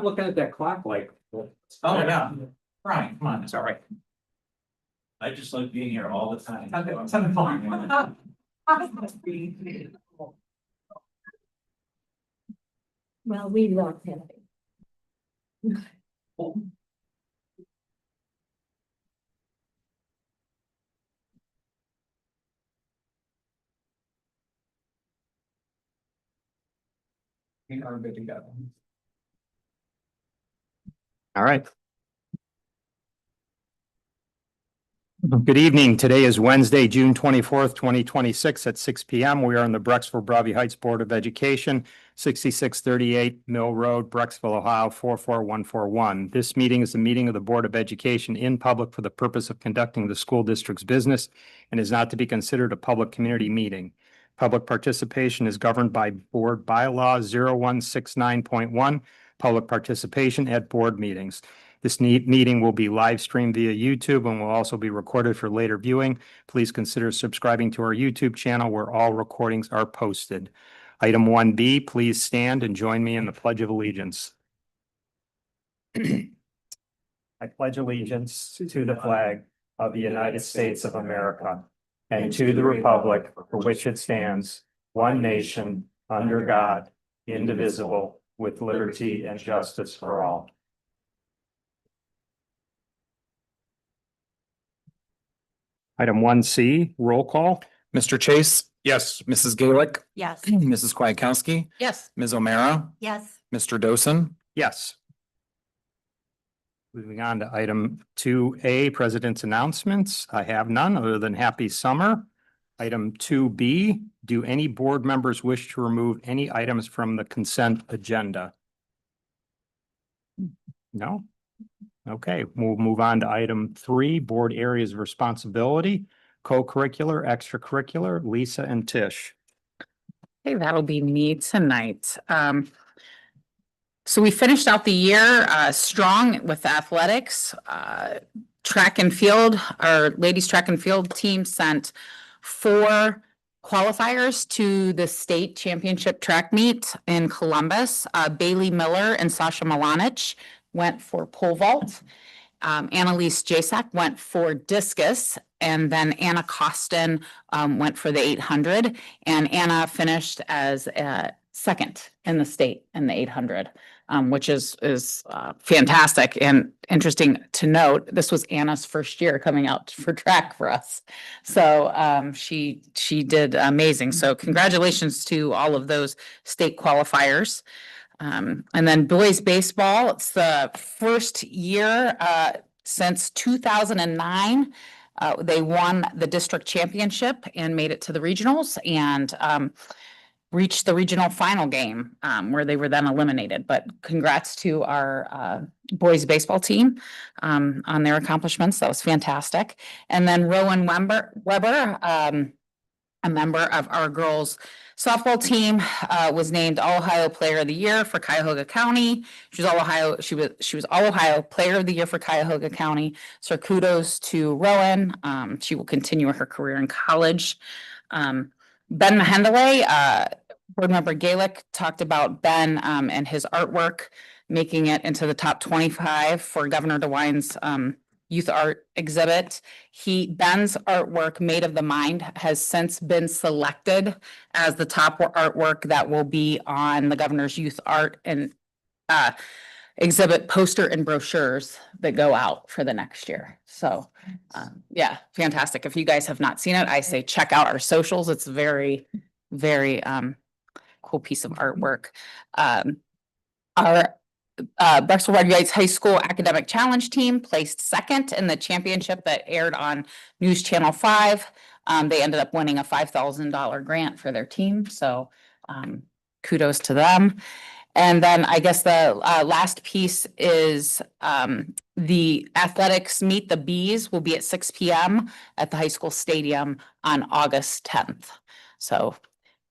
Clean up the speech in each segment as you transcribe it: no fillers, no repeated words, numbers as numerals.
looking at that clock like. Oh, yeah. Brian, come on, it's all right. I just like being here all the time. Well, we love him. We are good to go. All right. Good evening. Today is Wednesday, June 24th, 2026 at 6 p.m. We are in the Brecksville-Broadview Heights Board of Education, 6638 Mill Road, Brecksville, Ohio, 44141. This meeting is a meeting of the Board of Education in public for the purpose of conducting the school district's business and is not to be considered a public community meeting. Public participation is governed by Board Bylaw 0169.1, public participation at board meetings. This meeting will be live streamed via YouTube and will also be recorded for later viewing. Please consider subscribing to our YouTube channel where all recordings are posted. Item 1B, please stand and join me in the Pledge of Allegiance. I pledge allegiance to the flag of the United States of America and to the republic for which it stands, one nation, under God, indivisible, with liberty and justice for all. Item 1C, roll call. Mr. Chase? Yes. Mrs. Gaelick? Yes. Mrs. Kwiatkowski? Yes. Ms. O'Mara? Yes. Mr. Dosen? Yes. Moving on to item 2A, President's announcements. I have none other than happy summer. Item 2B, do any board members wish to remove any items from the consent agenda? No? Okay, we'll move on to item 3, board areas of responsibility, co-curricular, extracurricular, Lisa and Tish. Okay, that'll be me tonight. So we finished out the year strong with athletics. Track and field, our ladies track and field team sent 4 qualifiers to the state championship track meet in Columbus. Bailey Miller and Sasha Milanich went for pole vault. Annalise Jasak went for discus, and then Anna Costin went for the 800, and Anna finished as second in the state in the 800, which is fantastic and interesting to note. This was Anna's first year coming out for track for us, so she did amazing. So congratulations to all of those state qualifiers. And then boys baseball, it's the first year since 2009. They won the district championship and made it to the regionals and reached the regional final game where they were then eliminated. But congrats to our boys baseball team on their accomplishments. That was fantastic. And then Rowan Weber, a member of our girls softball team, was named All Ohio Player of the Year for Cuyahoga County. She was All Ohio Player of the Year for Cuyahoga County. So kudos to Rowan. She will continue her career in college. Ben Mahendele, board member Gaelick, talked about Ben and his artwork making it into the top 25 for Governor DeWine's youth art exhibit. Ben's artwork, Made of the Mind, has since been selected as the top artwork that will be on the governor's youth art and exhibit poster and brochures that go out for the next year. So yeah, fantastic. If you guys have not seen it, I say check out our socials. It's very, very cool piece of artwork. Our Brecksville-Broadview Heights High School Academic Challenge team placed second in the championship that aired on News Channel 5. They ended up winning a $5,000 grant for their team. So kudos to them. And then I guess the last piece is the athletics meet the Bees will be at 6 p.m. at the high school stadium on August 10th. So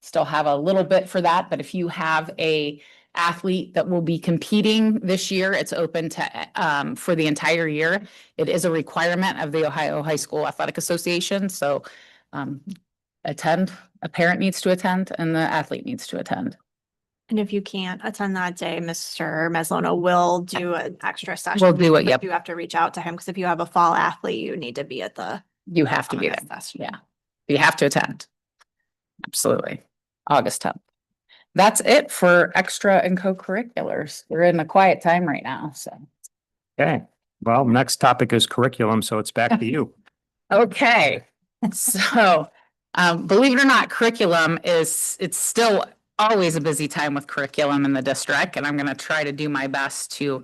still have a little bit for that, but if you have a athlete that will be competing this year, it's open to for the entire year. It is a requirement of the Ohio High School Athletic Association. So attend, a parent needs to attend, and the athlete needs to attend. And if you can't attend that day, Mr. Meslona will do an extra session. We'll do it, but yep. You have to reach out to him because if you have a fall athlete, you need to be at the. You have to be there. August session. Yeah. You have to attend. Absolutely. August 10th. That's it for extra and co-curriculars. We're in a quiet time right now, so. Okay, well, next topic is curriculum, so it's back to you. Okay, so, believe it or not, curriculum it's still always a busy time with curriculum in the district, and I'm gonna try to do my best to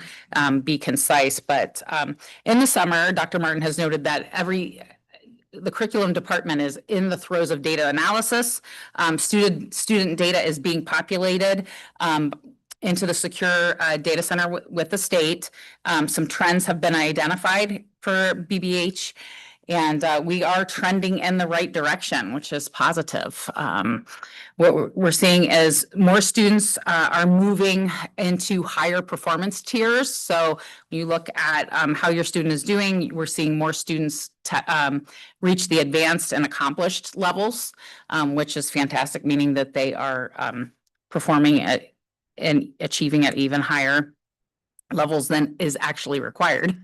be concise, but in the summer, Dr. Martin has noted that the curriculum department is in the throes of data analysis. Student data is being populated into the secure data center with the state. Some trends have been identified for BBH, and we are trending in the right direction, which is positive. What we're seeing is more students are moving into higher performance tiers. So when you look at how your student is doing, we're seeing more students reach the advanced and accomplished levels, which is fantastic, meaning that they are performing at and achieving at even higher levels than is actually required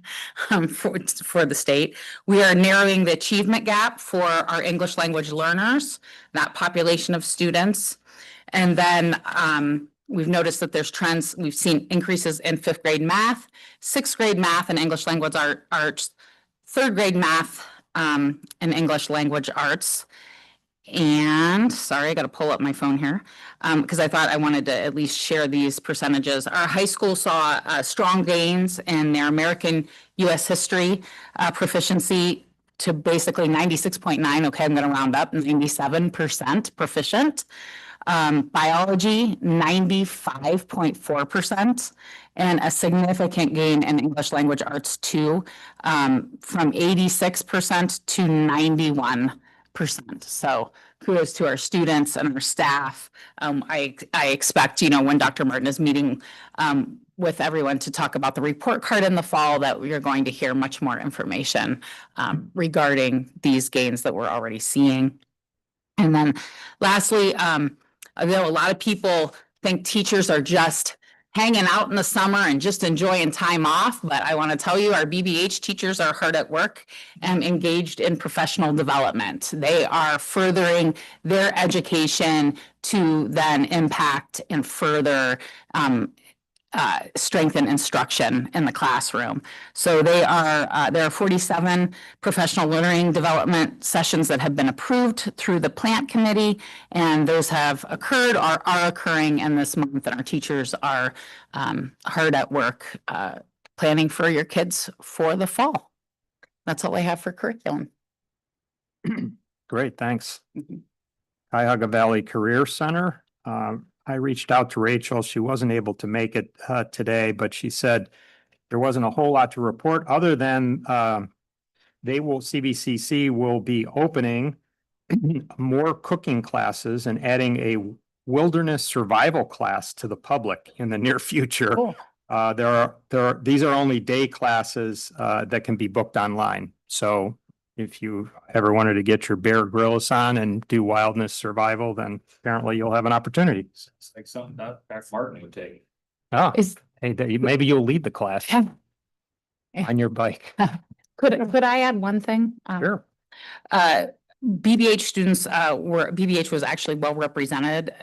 for the state. We are narrowing the achievement gap for our English language learners, that population of students. And then we've noticed that there's trends. We've seen increases in 5th grade math, 6th grade math and English language arts, 3rd grade math and English language arts. And sorry, I got to pull up my phone here because I thought I wanted to at least share these percentages. Our high school saw strong gains in their American U.S. history proficiency to basically 96.9. Okay, I'm going to round up, 97% proficient. Biology, 95.4%, and a significant gain in English language arts too, from 86% to 91%. So kudos to our students and our staff. I expect, when Dr. Martin is meeting with everyone to talk about the report card in the fall, that we are going to hear much more information regarding these gains that we're already seeing. And then lastly, I know a lot of people think teachers are just hanging out in the summer and just enjoying time off. But I want to tell you, our BBH teachers are hard at work and engaged in professional development. They are furthering their education to then impact and further strengthen instruction in the classroom. So there are 47 professional learning development sessions that have been approved through the plant committee, and those have occurred or are occurring in this month, and our teachers are hard at work planning for your kids for the fall. That's all I have for curriculum. Great, thanks. Mhm. Cuyahoga Valley Career Center. I reached out to Rachel. She wasn't able to make it today, but she said there wasn't a whole lot to report other than CVCC will be opening more cooking classes and adding a wilderness survival class to the public in the near future. Cool. These are only day classes that can be booked online. So if you ever wanted to get your Bear Grylls on and do wilderness survival, then apparently you'll have an opportunity. It's like something that Martin would take. Oh, Is, hey, maybe you'll lead the class yeah, on your bike. could I add one thing? Sure. BBH students BBH was actually well represented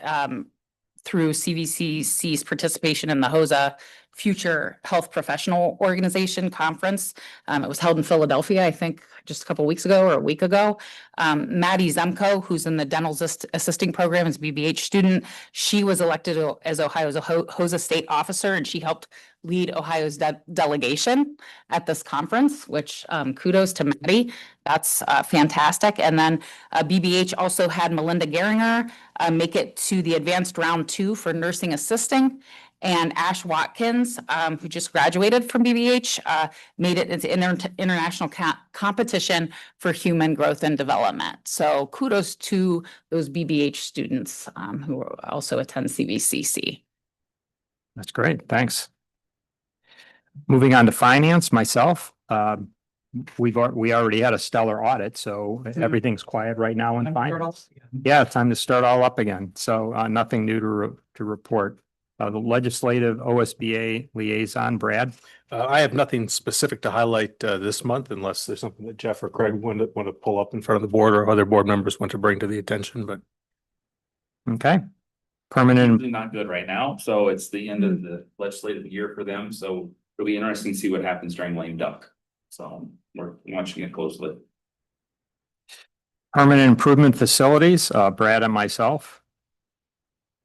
through CVCC's participation in the HOSA Future Health Professional Organization Conference. It was held in Philadelphia, I think, just a couple weeks ago or a week ago. Maddie Zemko, who's in the dental assisting program, is a BBH student. She was elected as Ohio's HOSA state officer, and she helped lead Ohio's delegation at this conference, which kudos to Maddie. That's fantastic. And then BBH also had Melinda Geringer make it to the advanced round 2 for nursing assisting. And Ash Watkins, who just graduated from BBH, made it into international competition for human growth and development. So kudos to those BBH students who also attend CVCC. That's great. Thanks. Moving on to finance, myself. We already had a stellar audit, so everything's quiet right now in finance. Yeah, it's time to start all up again. So nothing new to report. The legislative OSBA liaison, Brad. I have nothing specific to highlight this month unless there's something that Jeff or Craig want to pull up in front of the board or other board members want to bring to the attention, but Okay. Permanent, Usually not good right now, so it's the end of the legislative year for them, so it'll be interesting to see what happens during lame duck. So we're watching it closely. permanent improvement facilities, Brad and myself.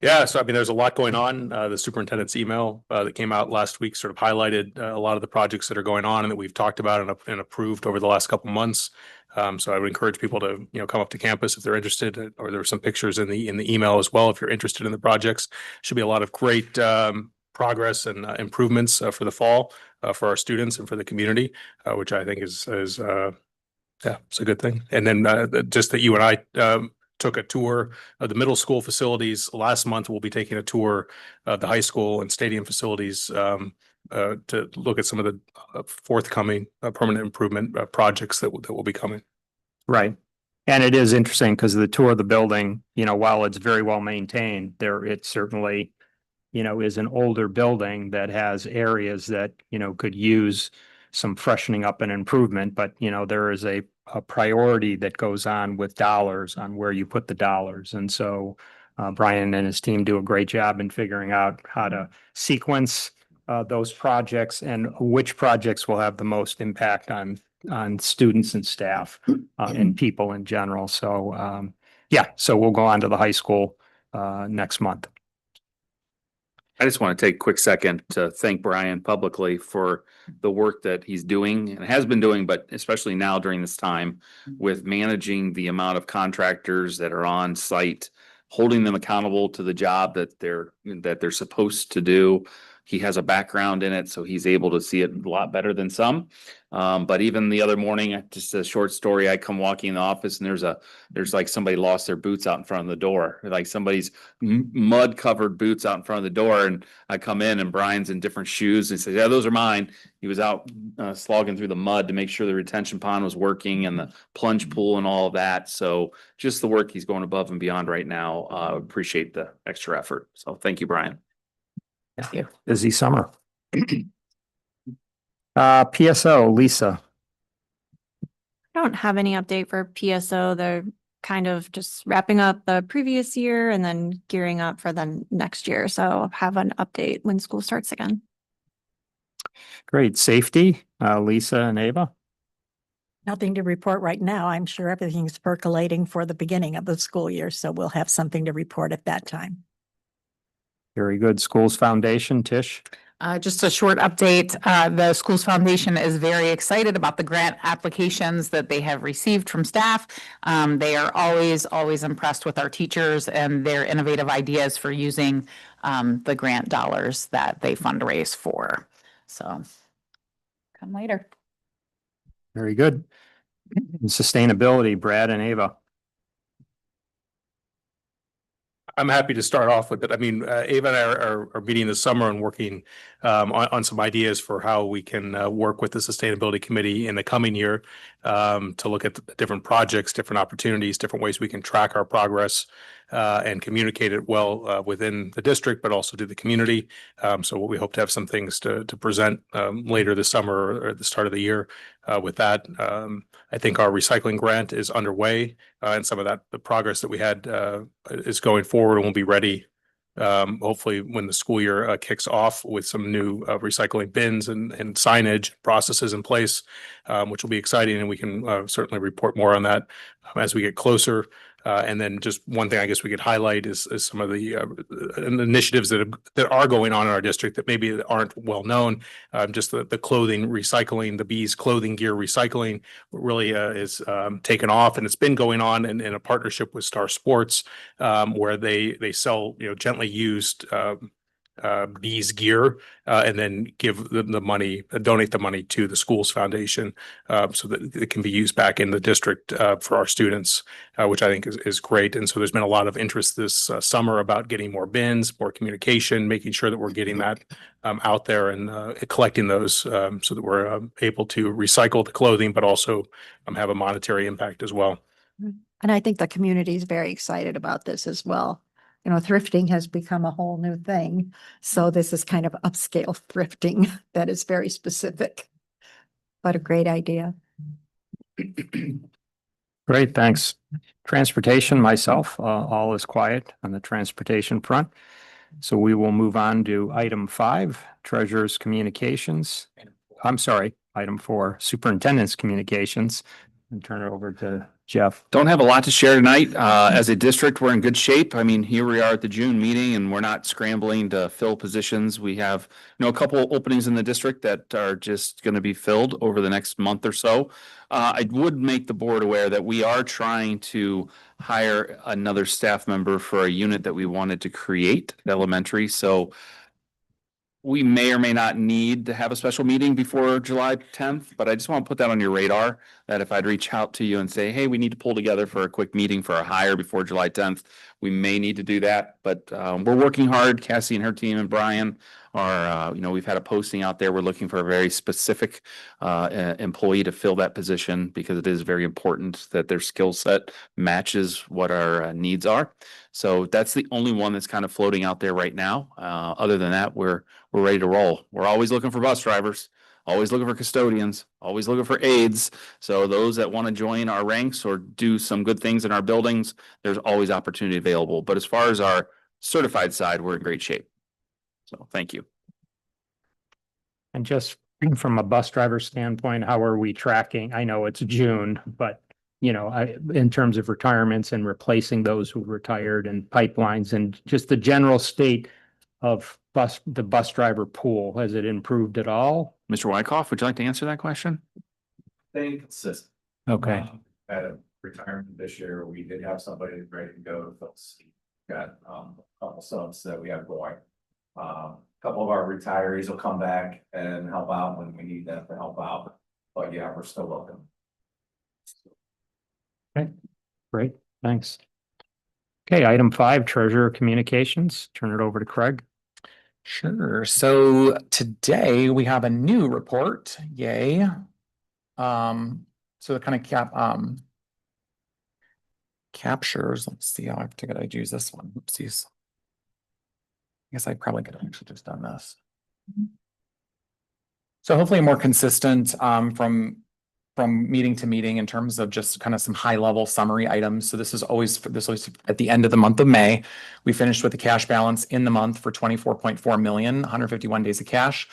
yeah, so I mean, there's a lot going on. The superintendent's email that came out last week sort of highlighted a lot of the projects that are going on and that we've talked about and approved over the last couple of months. So I would encourage people to, come up to campus if they're interested, or there were some pictures in the email as well if you're interested in the projects. Should be a lot of great progress and improvements for the fall for our students and for the community, which I think is yeah, it's a good thing. And then just that you and I took a tour of the middle school facilities last month. We'll be taking a tour of the high school and stadium facilities to look at some of the forthcoming permanent improvement projects that will be coming. Right. And it is interesting because the tour of the building, while it's very well maintained, it certainly, is an older building that has areas that, could use some freshening up and improvement, but there is a priority that goes on with dollars on where you put the dollars. And so Brian and his team do a great job in figuring out how to sequence those projects and which projects will have the most impact on students and staff and people in general. So so we'll go on to the high school next month. I just want to take a quick second to thank Brian publicly for the work that he's doing and has been doing, but especially now during this time with managing the amount of contractors that are on site, holding them accountable to the job that they're supposed to do. He has a background in it, so he's able to see it a lot better than some. But even the other morning, just a short story, I come walking in the office and there's like somebody lost their boots out in front of the door, like somebody's mud covered boots out in front of the door. And I come in and Brian's in different shoes and he says, yeah, those are mine. He was out slogging through the mud to make sure the retention pond was working and the plunge pool and all of that. So just the work he's going above and beyond right now. Appreciate the extra effort. So thank you, Brian. Thank you. Busy summer. PSO, Lisa. I don't have any update for PSO. They're kind of just wrapping up the previous year and then gearing up for the next year. So I'll have an update when school starts again. Great. Safety, Lisa and Ava. Nothing to report right now. I'm sure everything's percolating for the beginning of the school year, so we'll have something to report at that time. Very good. Schools Foundation, Tish. Just a short update. The Schools Foundation is very excited about the grant applications that they have received from staff. They are always impressed with our teachers and their innovative ideas for using the grant dollars that they fundraise for. So come later. Very good. Sustainability, Brad and Ava. I'm happy to start off with it. I mean, Ava and I are meeting this summer and working on some ideas for how we can work with the Sustainability Committee in the coming year to look at the different projects, different opportunities, different ways we can track our progress and communicate it well within the district, but also to the community. So we hope to have some things to present later this summer or at the start of the year with that. I think our recycling grant is underway and some of the progress that we had is going forward and will be ready hopefully when the school year kicks off with some new recycling bins and signage processes in place, which will be exciting, and we can certainly report more on that as we get closer. And then just one thing I guess we could highlight is some of the initiatives that are going on in our district that maybe aren't well known. Just the clothing recycling, the bees clothing gear recycling really is taken off, and it's been going on in a partnership with Star Sports, where they sell gently used bees gear and then give them the money, donate the money to the Schools Foundation so that it can be used back in the district for our students, which I think is great. And so there's been a lot of interest this summer about getting more bins, more communication, making sure that we're getting that out there and collecting those so that we're able to recycle the clothing, but also have a monetary impact as well. And I think the community is very excited about this as well. you know, thrifting has become a whole new thing. So this is kind of upscale thrifting that is very specific. What a great idea. Great, thanks. Transportation, myself, all is quiet on the transportation front. So we will move on to item 5, treasurer's communications. I'm sorry, item 4, superintendent's communications, and turn it over to Jeff. Don't have a lot to share tonight. As a district, we're in good shape. I mean, here we are at the June meeting and we're not scrambling to fill positions. We have, a couple openings in the district that are just going to be filled over the next month or so. I would make the board aware that we are trying to hire another staff member for a unit that we wanted to create at elementary. So we may or may not need to have a special meeting before July 10th, but I just want to put that on your radar, that if I'd reach out to you and say, hey, we need to pull together for a quick meeting for a hire before July 10th, we may need to do that, but we're working hard. Cassie and her team and Brian are, we've had a posting out there. We're looking for a very specific employee to fill that position because it is very important that their skill set matches what our needs are. So that's the only one that's kind of floating out there right now. Other than that, we're ready to roll. We're always looking for bus drivers, always looking for custodians, always looking for aides. So those that want to join our ranks or do some good things in our buildings, there's always opportunity available. But as far as our certified side, we're in great shape. So thank you. And just from a bus driver standpoint, how are we tracking? I know it's June, but in terms of retirements and replacing those who retired and pipelines and just the general state of the bus driver pool, has it improved at all? Mr. Wyckoff, would you like to answer that question? Staying consistent. Okay, At a retirement this year, we did have somebody ready to go to fill the seat. Got a couple subs that we have going. A couple of our retirees will come back and help out when we need them to help out. But yeah, we're still looking. great, thanks. Okay, item 5, treasurer communications. Turn it over to Craig. Sure. So today we have a new report. Yay. So it kind of captures, let's see how I figured I'd use this one. Oopsies. I guess I probably could have actually just done this. So hopefully more consistent from meeting to meeting in terms of just kind of some high level summary items. So this is always at the end of the month of May. We finished with the cash balance in the month for 24.4 million, 151 days of cash,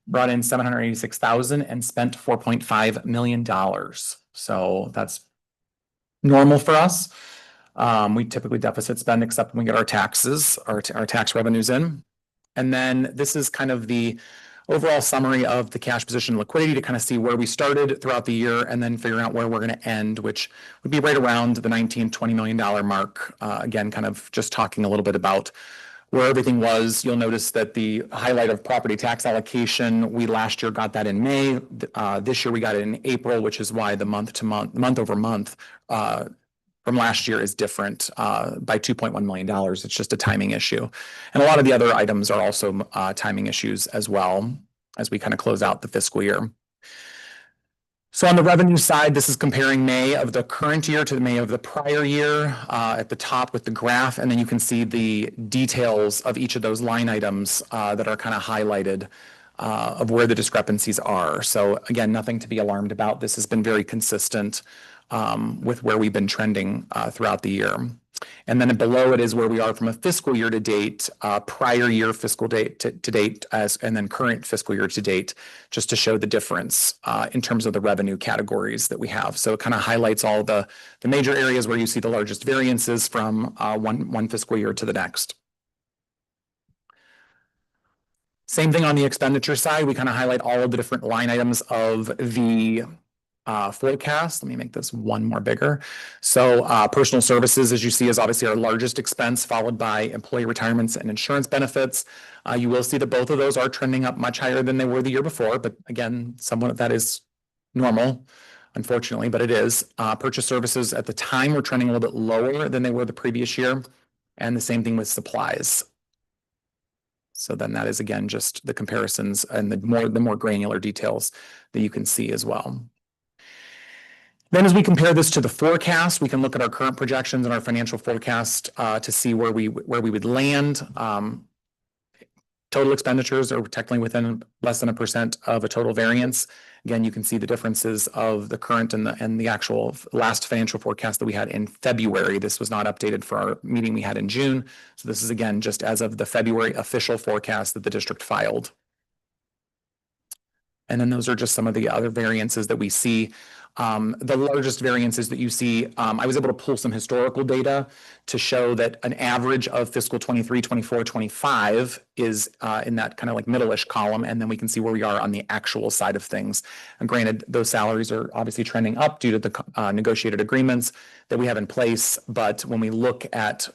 brought in 786,000 and spent $4.5 million. So that's normal for us. We typically deficit spend except when we get our taxes, our tax revenues in. And then this is kind of the overall summary of the cash position and liquidity to kind of see where we started throughout the year and then figuring out where we're going to end, which would be right around the $19-20 million mark. Again, kind of just talking a little bit about where everything was. You'll notice that the highlight of property tax allocation, we last year got that in May. This year we got it in April, which is why the month over month from last year is different by $2.1 million. It's just a timing issue. And a lot of the other items are also timing issues as well as we kind of close out the fiscal year. So on the revenue side, this is comparing May of the current year to the May of the prior year at the top with the graph. And then you can see the details of each of those line items that are kind of highlighted of where the discrepancies are. So again, nothing to be alarmed about. This has been very consistent with where we've been trending throughout the year. And then below it is where we are from a fiscal year to date, prior year fiscal date to date, and then current fiscal year to date, just to show the difference in terms of the revenue categories that we have. So it kind of highlights all the major areas where you see the largest variances from one fiscal year to the next. Same thing on the expenditure side. We kind of highlight all of the different line items of the forecast. Let me make this one more bigger. So personal services, as you see, is obviously our largest expense, followed by employee retirements and insurance benefits. You will see that both of those are trending up much higher than they were the year before. But again, somewhat of that is normal, unfortunately, but it is. Purchase services at the time were trending a little bit lower than they were the previous year. And the same thing with supplies. So then that is, again, just the comparisons and the more granular details that you can see as well. Then as we compare this to the forecast, we can look at our current projections and our financial forecast to see where we would land. Total expenditures are technically within less than 1% of a total variance. Again, you can see the differences of the current and the actual last financial forecast that we had in February. This was not updated for our meeting we had in June. So this is again just as of the February official forecast that the district filed. And then those are just some of the other variances that we see. The largest variances that you see, I was able to pull some historical data to show that an average of fiscal 23, 24, 25 is in that kind of like middle-ish column. And then we can see where we are on the actual side of things. And granted, those salaries are obviously trending up due to the negotiated agreements that we have in place. But when we look at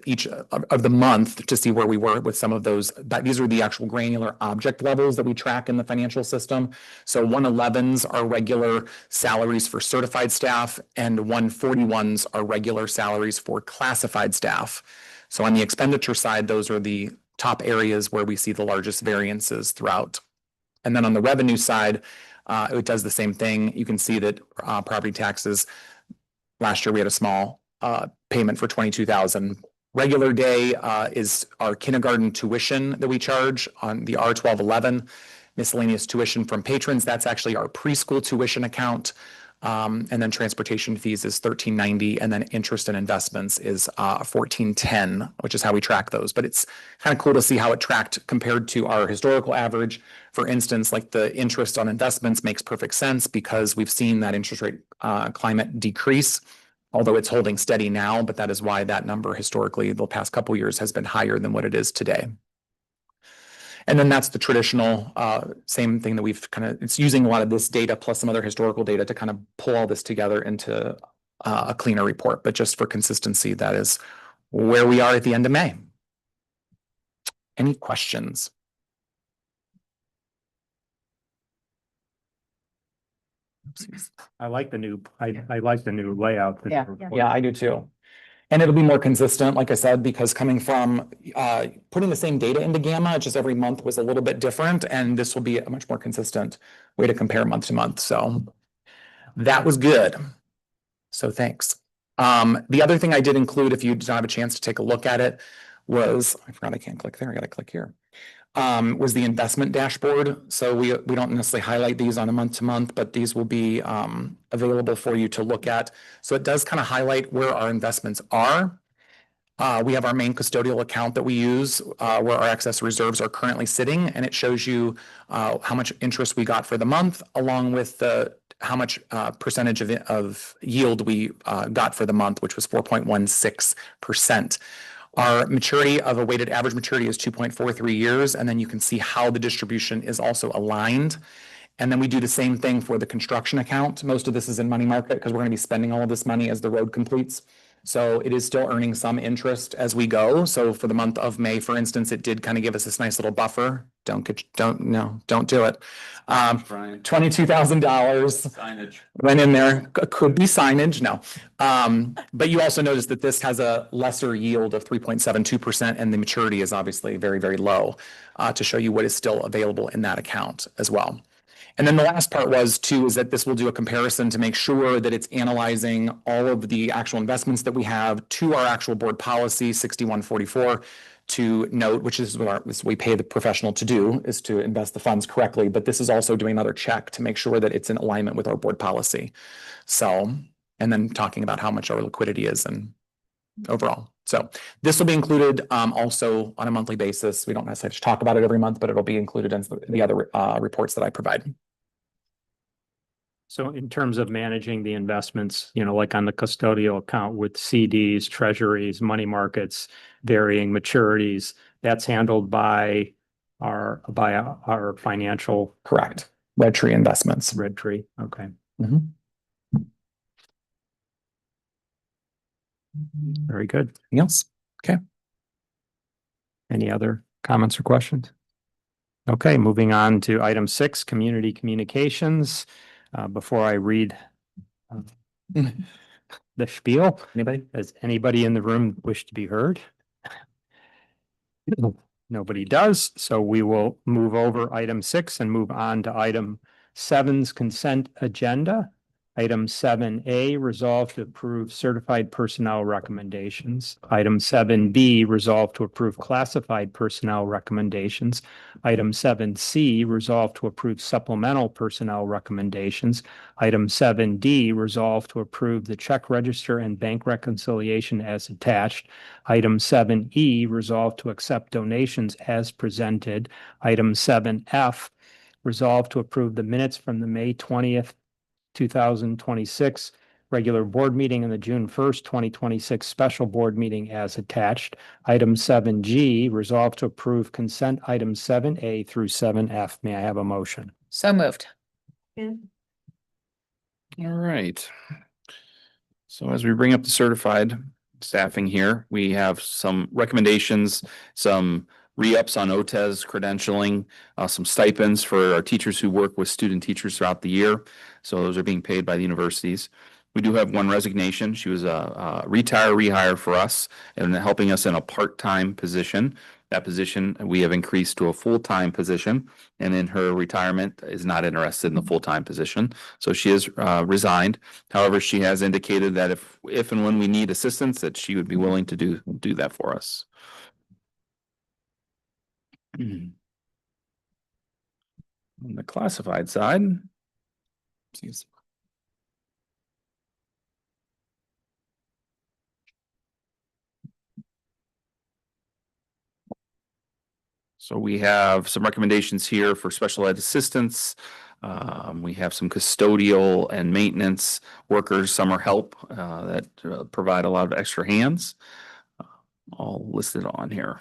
each of the month to see where we were with some of those, that these are the actual granular object levels that we track in the financial system. So 111s are regular salaries for certified staff and 141s are regular salaries for classified staff. So on the expenditure side, those are the top areas where we see the largest variances throughout. And then on the revenue side, it does the same thing. You can see that property taxes, last year we had a small payment for 22,000. Regular day is our kindergarten tuition that we charge on the R1211. Miscellaneous tuition from patrons, that's actually our preschool tuition account. And then transportation fees is $13.90, and then interest and investments is $14.10, which is how we track those. But it's kind of cool to see how it tracked compared to our historical average. For instance, like the interest on investments makes perfect sense because we've seen that interest rate climate decrease. Although it's holding steady now, but that is why that number historically the past couple of years has been higher than what it is today. And then that's the traditional same thing that we've it's using a lot of this data plus some other historical data to kind of pull all this together into a cleaner report. But just for consistency, that is where we are at the end of May. Any questions? I like the new, I like the new layout. Yeah. Yeah, I do too. And it'll be more consistent, like I said, because coming from putting the same data into Gamma, just every month was a little bit different. And this will be a much more consistent way to compare month to month. So that was good. So thanks. The other thing I did include, if you did not have a chance to take a look at it, was, I forgot I can't click there, I gotta click here. Was the investment dashboard. So we don't necessarily highlight these on a month to month, but these will be available for you to look at. So it does kind of highlight where our investments are. We have our main custodial account that we use where our excess reserves are currently sitting, and it shows you how much interest we got for the month, along with how much percentage of yield we got for the month, which was 4.16%. Our maturity of a weighted average maturity is 2.43 years, and then you can see how the distribution is also aligned. And then we do the same thing for the construction account. Most of this is in money market because we're going to be spending all of this money as the road completes. So it is still earning some interest as we go. So for the month of May, for instance, it did kind of give us this nice little buffer. Don't do it. Brian. $22,000 Signage. went in there. Could be signage. No. But you also notice that this has a lesser yield of 3.72%, and the maturity is obviously very, very low to show you what is still available in that account as well. And then the last part is that this will do a comparison to make sure that it's analyzing all of the actual investments that we have to our actual board policy 6144 to note, which is what we pay the professional to do, is to invest the funds correctly. But this is also doing another check to make sure that it's in alignment with our board policy. So, and then talking about how much our liquidity is and overall. So this will be included also on a monthly basis. We don't necessarily have to talk about it every month, but it'll be included in the other reports that I provide. So in terms of managing the investments, like on the custodial account with CDs, treasuries, money markets, varying maturities, that's handled by our financial. Correct. Red Tree Investments. Red Tree. Okay. Mhm. Very good. Anything else? Okay. Any other comments or questions? Okay, moving on to item 6, community communications. Before I read the spiel, does anybody in the room wish to be heard? Nobody does, so we will move over item 6 and move on to item 7's consent agenda. Item 7A, resolve to approve certified personnel recommendations. Item 7B, resolve to approve classified personnel recommendations. Item 7C, resolve to approve supplemental personnel recommendations. Item 7D, resolve to approve the check register and bank reconciliation as attached. Item 7E, resolve to accept donations as presented. Item 7F, resolve to approve the minutes from the May 20th, 2026 regular board meeting and the June 1st, 2026 special board meeting as attached. Item 7G, resolve to approve consent items 7A through 7F. May I have a motion? So moved. All right. So as we bring up the certified staffing here, we have some recommendations, some re-ups on OTES credentialing, some stipends for our teachers who work with student teachers throughout the year. So those are being paid by the universities. We do have one resignation. She was a rehire for us and helping us in a part-time position. That position we have increased to a full-time position, and in her retirement is not interested in the full-time position. So she has resigned. However, she has indicated that if and when we need assistance, that she would be willing to do that for us. On the classified side. So we have some recommendations here for special ed assistants. We have some custodial and maintenance workers, summer help that provide a lot of extra hands. All listed on here.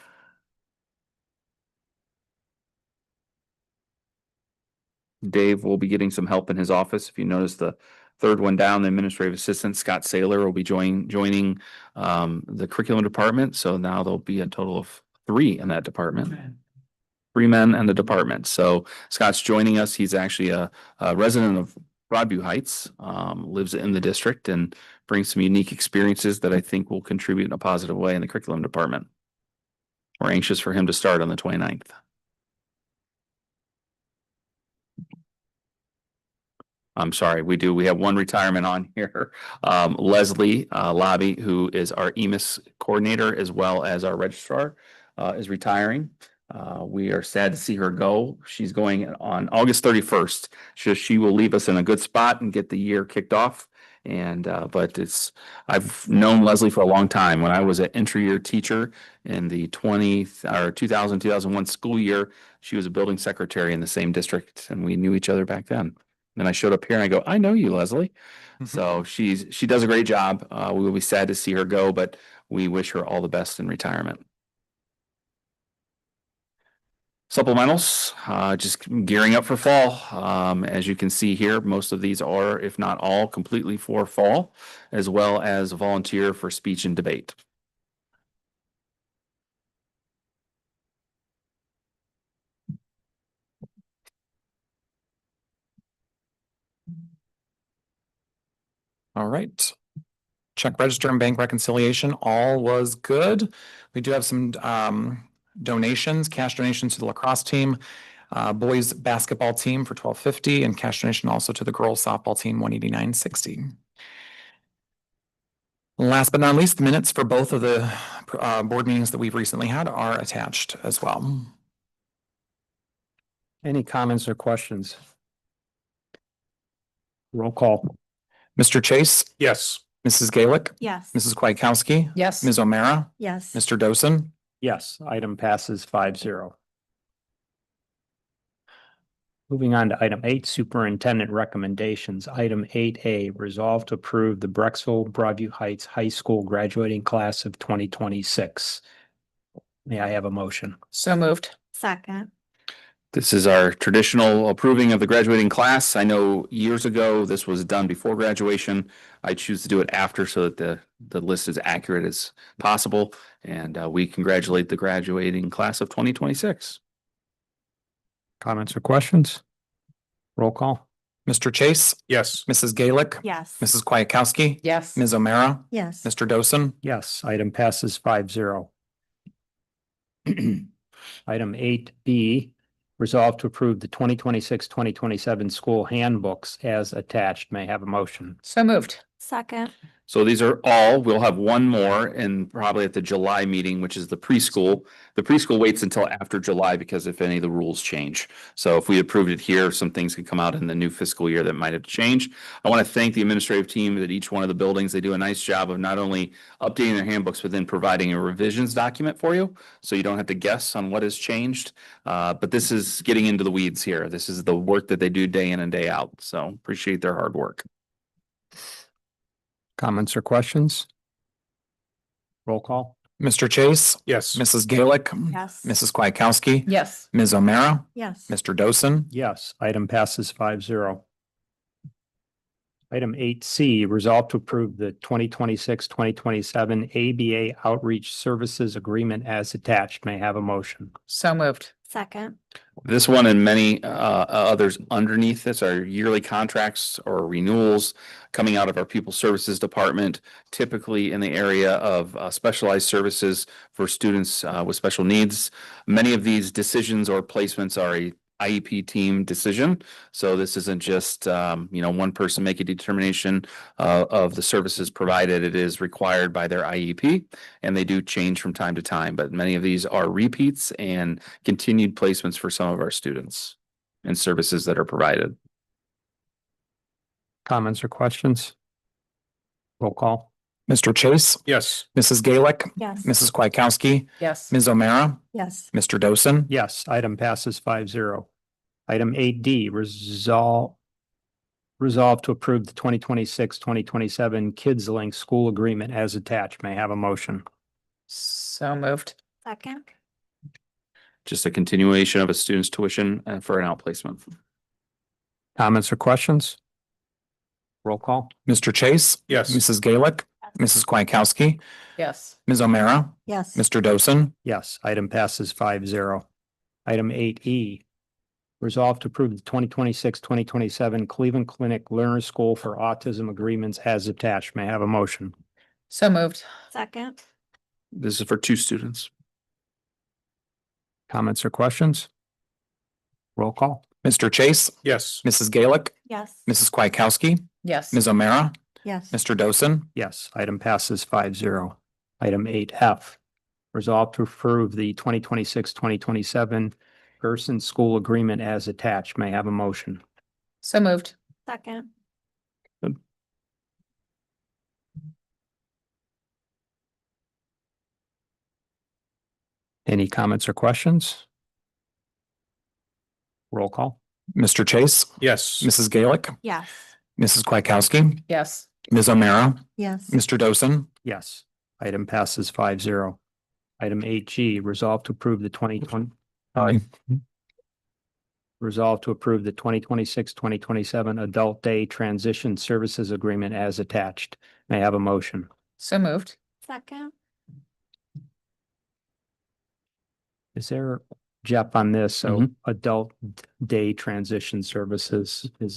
Dave will be getting some help in his office. If you notice the third one down, the administrative assistant, Scott Saylor, will be joining the curriculum department. So now there'll be a total of 3 in that department. 3 men in the department. So Scott's joining us. He's actually a resident of Broadview Heights, lives in the district and brings some unique experiences that I think will contribute in a positive way in the curriculum department. We're anxious for him to start on the 29th. I'm sorry, we have one retirement on here. Leslie Lobby, who is our EMIS coordinator as well as our registrar, is retiring. We are sad to see her go. She's going on August 31st. She will leave us in a good spot and get the year kicked off. And but I've known Leslie for a long time. When I was an entry year teacher in the 2000-2001 school year, she was a building secretary in the same district, and we knew each other back then. Then I showed up here and I go, I know you, Leslie. So she does a great job. We will be sad to see her go, but we wish her all the best in retirement. Supplementals, just gearing up for fall. As you can see here, most of these are, if not all, completely for fall, as well as volunteer for speech and debate. All right. Check register and bank reconciliation, all was good. We do have some donations, cash donations to the lacrosse team, boys basketball team for $12.50, and cash donation also to the girls softball team, $189.60. Last but not least, the minutes for both of the board meetings that we've recently had are attached as well. Any comments or questions? Roll call. Mr. Chase, Yes. Mrs. Gaelick, Yes. Mrs. Kwiatkowski, Yes. Ms. O'Mara, Yes. Mr. Dosen. Yes, item passes 5-0. Moving on to item 8, superintendent recommendations. Item 8A, resolve to approve the Brecksville Broadview Heights High School graduating class of 2026. May I have a motion? So moved. Second. This is our traditional approving of the graduating class. I know years ago this was done before graduation. I choose to do it after so that the list is accurate as possible. And we congratulate the graduating class of 2026. Comments or questions? Roll call. Mr. Chase, Yes. Mrs. Gaelick, Yes. Mrs. Kwiatkowski, Yes. Ms. O'Mara, Yes. Mr. Dosen. Yes, item passes 5-0. Item 8B, Resolved to approve the 2026-2027 school handbooks as attached. May I have a motion? So moved. Second. So these are all, we'll have one more and probably at the July meeting, which is the preschool. The preschool waits until after July because if any of the rules change. So if we approved it here, some things could come out in the new fiscal year that might have changed. I want to thank the administrative team at each one of the buildings. They do a nice job of not only updating their handbooks, but then providing a revisions document for you. So you don't have to guess on what has changed. But this is getting into the weeds here. This is the work that they do day in and day out. So appreciate their hard work. Comments or questions? Roll call. Mr. Chase, Yes. Mrs. Gaelick, Yes. Mrs. Kwiatkowski, Yes. Ms. O'Meara, Yes. Mr. Dosen, Yes, item passes 5-0. Item 8C, resolve to approve the 2026-2027 ABA Outreach Services Agreement as attached. May I have a motion? So moved. Second. This one and many others underneath this are yearly contracts or renewals coming out of our People Services Department, typically in the area of specialized services for students with special needs. Many of these decisions or placements are a IEP team decision. So this isn't just, one person make a determination of the services provided. It is required by their IEP and they do change from time to time, but many of these are repeats and continued placements for some of our students and services that are provided. Comments or questions? Roll call. Mr. Chase, Yes. Mrs. Gaelick, Yes. Mrs. Kwiatkowski, Yes. Ms. O'Meara, Yes. Mr. Dosen, Yes, item passes 5-0. Item 8D, resolve to approve the 2026-2027 Kids Link School Agreement as attached. May I have a motion? So moved. Second. Just a continuation of a student's tuition for an outplacement. Comments or questions? Roll call. Mr. Chase, Yes. Mrs. Gaelick, Mrs. Kwiatkowski, Yes. Ms. O'Meara, Yes. Mr. Dosen, Yes, item passes 5-0. Item 8E, resolve to approve the 2026-2027 Cleveland Clinic Learner School for Autism Agreements as attached. May I have a motion? So moved. Second. This is for 2 students. Comments or questions? Roll call. Mr. Chase, Yes. Mrs. Gaelick, Yes. Mrs. Kwiatkowski, Yes. Ms. O'Meara, Yes. Mr. Dosen, Yes, item passes 5-0. Item 8F, resolve to approve the 2026-2027 Gerson School Agreement as attached. May I have a motion? So moved. Second. Any comments or questions? Roll call. Mr. Chase, Yes. Mrs. Gaelick, Yes. Mrs. Kwiatkowski, Yes. Ms. O'Meara, Yes. Mr. Dosen, Yes, item passes 5-0. Item 8G, resolve to approve the 2020. Resolve to approve the 2026-2027 Adult Day Transition Services Agreement as attached. May I have a motion? So moved. Second. Is there, Jeff, on this, so Mhm. Adult Day Transition Services, is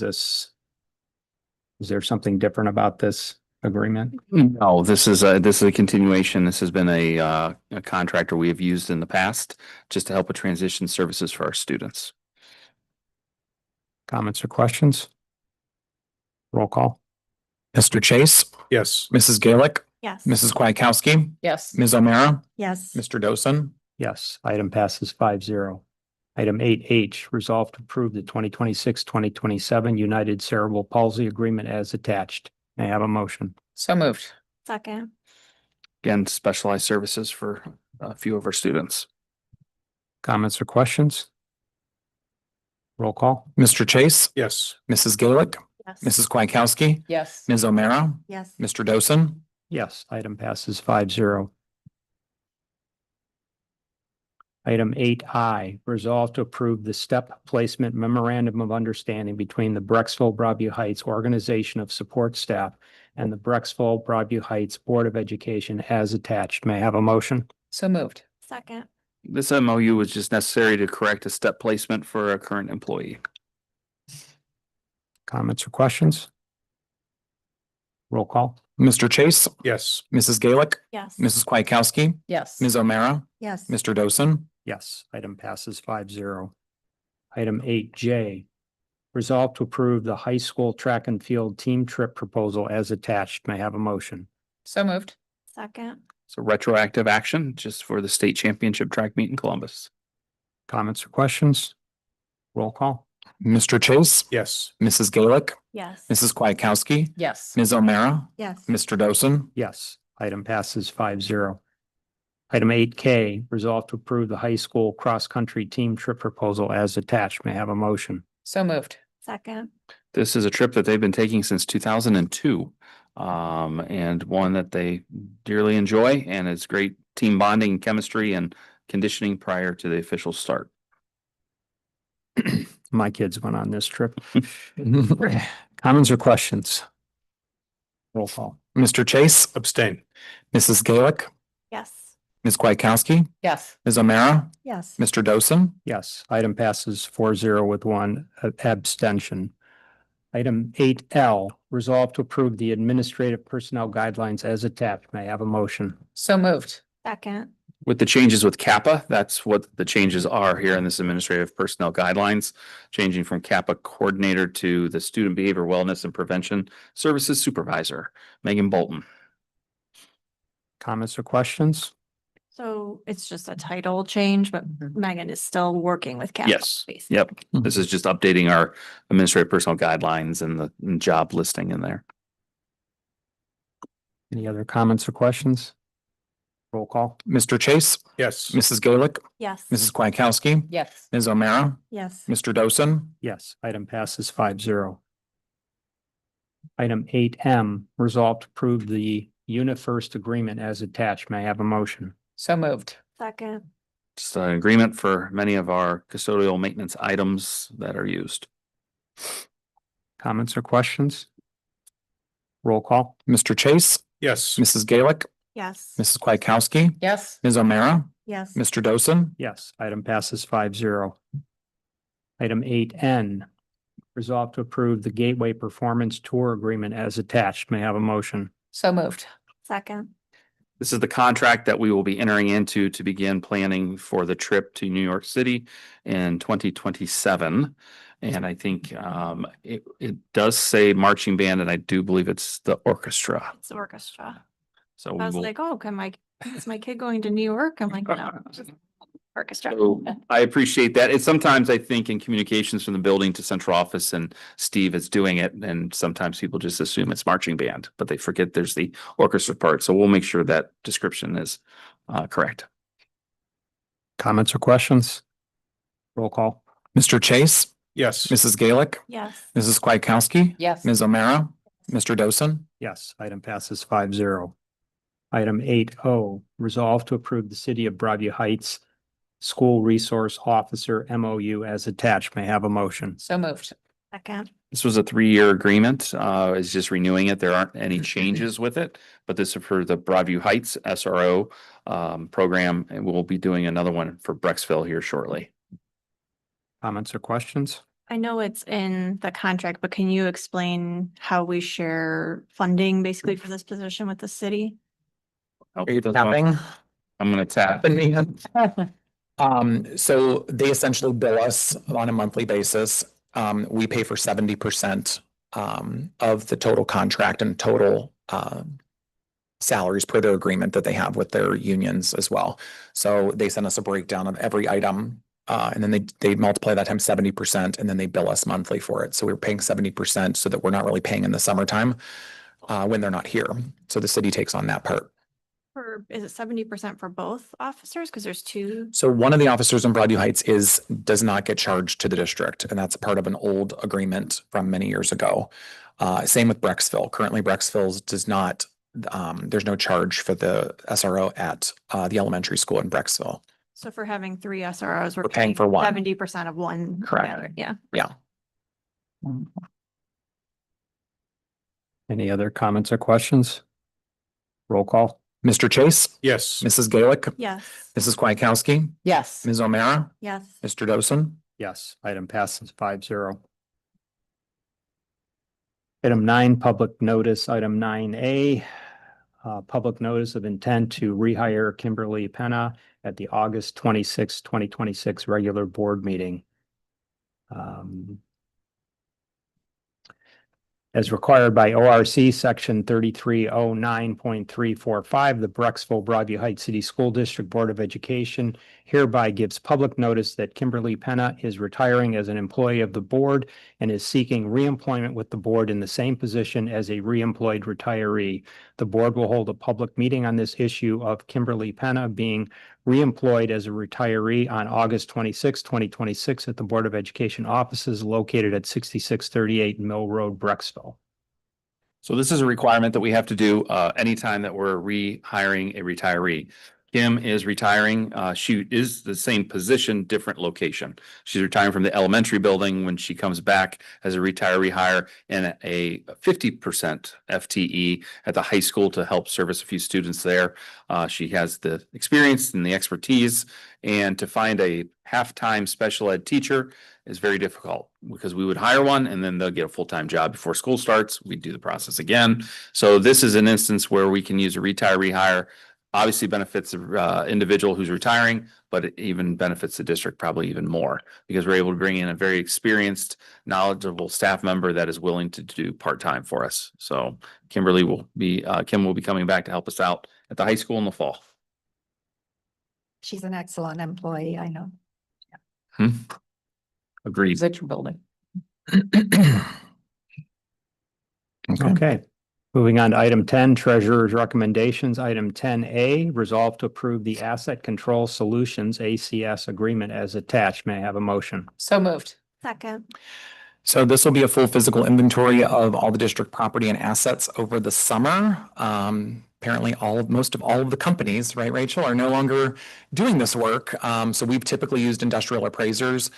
there something different about this agreement? No, this is a continuation. This has been a contractor we have used in the past just to help with transition services for our students. Comments or questions? Roll call. Mr. Chase, Yes. Mrs. Gaelick, Yes. Mrs. Kwiatkowski, Yes. Ms. O'Meara, Yes. Mr. Dosen, Yes, item passes 5-0. Item 8H, resolve to approve the 2026-2027 United Cerebral Palsy Agreement as attached. May I have a motion? So moved. Second. Again, specialized services for a few of our students. Comments or questions? Roll call. Mr. Chase, Yes. Mrs. Gaelick, Yes. Mrs. Kwiatkowski, Yes. Ms. O'Meara, Yes. Mr. Dosen, Yes, item passes 5-0. Item 8I, resolve to approve the step placement memorandum of understanding between the Brecksville Broadview Heights Organization of Support Staff and the Brecksville Broadview Heights Board of Education as attached. May I have a motion? So moved. Second. This MOU was just necessary to correct a step placement for a current employee. Comments or questions? Roll call. Mr. Chase, Yes. Mrs. Gaelick, Yes. Mrs. Kwiatkowski, Yes. Ms. O'Meara, Yes. Mr. Dosen, Yes, item passes 5-0. Item 8J, resolve to approve the high school track and field team trip proposal as attached. May I have a motion? So moved. Second. So retroactive action just for the state championship track meet in Columbus. Comments or questions? Roll call. Mr. Chase, Yes. Mrs. Gaelick, Yes. Mrs. Kwiatkowski, Yes. Ms. O'Meara, Yes. Mr. Dosen, Yes, item passes 5-0. Item 8K, resolve to approve the high school cross-country team trip proposal as attached. May I have a motion? So moved. Second. This is a trip that they've been taking since 2002. And one that they dearly enjoy, and it's great team bonding, chemistry, and conditioning prior to the official start. My kids went on this trip. Comments or questions? Roll call. Mr. Chase, Abstain. Mrs. Gaelick, Yes. Ms. Kwiatkowski, Yes. Ms. O'Meara, Yes. Mr. Dosen, Yes, item passes 4-0 with one abstention. Item 8L, resolve to approve the administrative personnel guidelines as attached. May I have a motion? So moved. Second. With the changes with Kappa, that's what the changes are here in this administrative personnel guidelines, changing from Kappa coordinator to the student behavior wellness and prevention services supervisor, Megan Bolton. Comments or questions? So it's just a title change, but Megan is still working with Cap. Yes, yep. This is just updating our administrative personnel guidelines and the job listing in there. Any other comments or questions? Roll call. Mr. Chase, Yes. Mrs. Gaelick, Yes. Mrs. Kwiatkowski, Yes. Ms. O'Meara, Yes. Mr. Dosen, Yes, item passes 5-0. Item 8M, resolve to approve the UniFirst agreement as attached. May I have a motion? So moved. Second. Just an agreement for many of our custodial maintenance items that are used. Comments or questions? Roll call. Mr. Chase, Yes. Mrs. Gaelick, Yes. Mrs. Kwiatkowski, Yes. Ms. O'Meara, Yes. Mr. Dosen, Yes, item passes 5-0. Item 8N, resolve to approve the Gateway Performance Tour Agreement as attached. May I have a motion? So moved. Second. This is the contract that we will be entering into to begin planning for the trip to New York City in 2027. And I think it does say marching band, and I do believe it's the orchestra. It's the orchestra. So I we was will. like, oh, is my kid going to New York? I'm like, no, just orchestra. So I appreciate that. It's sometimes I think in communications from the building to central office, and Steve is doing it, and sometimes people just assume it's marching band, but they forget there's the orchestra part. So we'll make sure that description is correct. Comments or questions? Roll call. Mr. Chase, Yes. Mrs. Gaelick, Yes. Mrs. Kwiatkowski, Yes. Ms. O'Meara, Mr. Dosen, Yes, item passes 5-0. Item 8O, resolve to approve the City of Broadview Heights School Resource Officer MOU as attached. May I have a motion? So moved. Second. This was a 3-year agreement. Is just renewing it. There aren't any changes with it, but this is for the Broadview Heights SRO program, and we'll be doing another one for Brecksville here shortly. Comments or questions? I know it's in the contract, but can you explain how we share funding basically for this position with the city? are you tapping? I'm gonna tap. So they essentially bill us on a monthly basis. We pay for 70% of the total contract and total salaries per their agreement that they have with their unions as well. So they send us a breakdown of every item. And then they multiply that times 70%, and then they bill us monthly for it. So we're paying 70% so that we're not really paying in the summertime when they're not here. So the city takes on that part. Or is it 70% for both officers? Because there's two. So one of the officers in Broadview Heights does not get charged to the district, and that's part of an old agreement from many years ago. Same with Brecksville. Currently, Brecksville's does not, there's no charge for the SRO at the elementary school in Brecksville. So for having three SROs, we're paying for one. 70% of one. Correct. together. Yeah. Yeah. Any other comments or questions? Roll call. Mr. Chase, Yes. Mrs. Gaelick, Yes. Mrs. Kwiatkowski, Yes. Ms. O'Meara, Yes. Mr. Dosen. Yes, item passes 5-0. Item 9, public notice. Item 9A, public notice of intent to rehire Kimberly Penna at the August 26, 2026 regular board meeting. As required by ORC Section 3309.345, the Brecksville Broadview Heights City School District Board of Education hereby gives public notice that Kimberly Penna is retiring as an employee of the board and is seeking reemployment with the board in the same position as a reemployed retiree. The board will hold a public meeting on this issue of Kimberly Penna being reemployed as a retiree on August 26, 2026 at the Board of Education offices located at 6638 Mill Road, Brecksville. So this is a requirement that we have to do anytime that we're rehiring a retiree. Kim is retiring. She is the same position, different location. She's retiring from the elementary building when she comes back as a retiree hire and a 50% FTE at the high school to help service a few students there. She has the experience and the expertise, and to find a half-time special ed teacher is very difficult because we would hire one and then they'll get a full-time job before school starts. We do the process again. So this is an instance where we can use a retiree hire. Obviously benefits the individual who's retiring, but it even benefits the district probably even more because we're able to bring in a very experienced, knowledgeable staff member that is willing to do part-time for us. So Kim will be coming back to help us out at the high school in the fall. She's an excellent employee, I know. Agreed. Is that your building? Okay. Moving on to item 10, treasurer's recommendations. Item 10A, resolve to approve the Asset Control Solutions ACS agreement as attached. May I have a motion? So moved. Second. So this will be a full physical inventory of all the district property and assets over the summer. Apparently most of all of the companies, right, Rachel, are no longer doing this work. So we've typically used industrial appraisers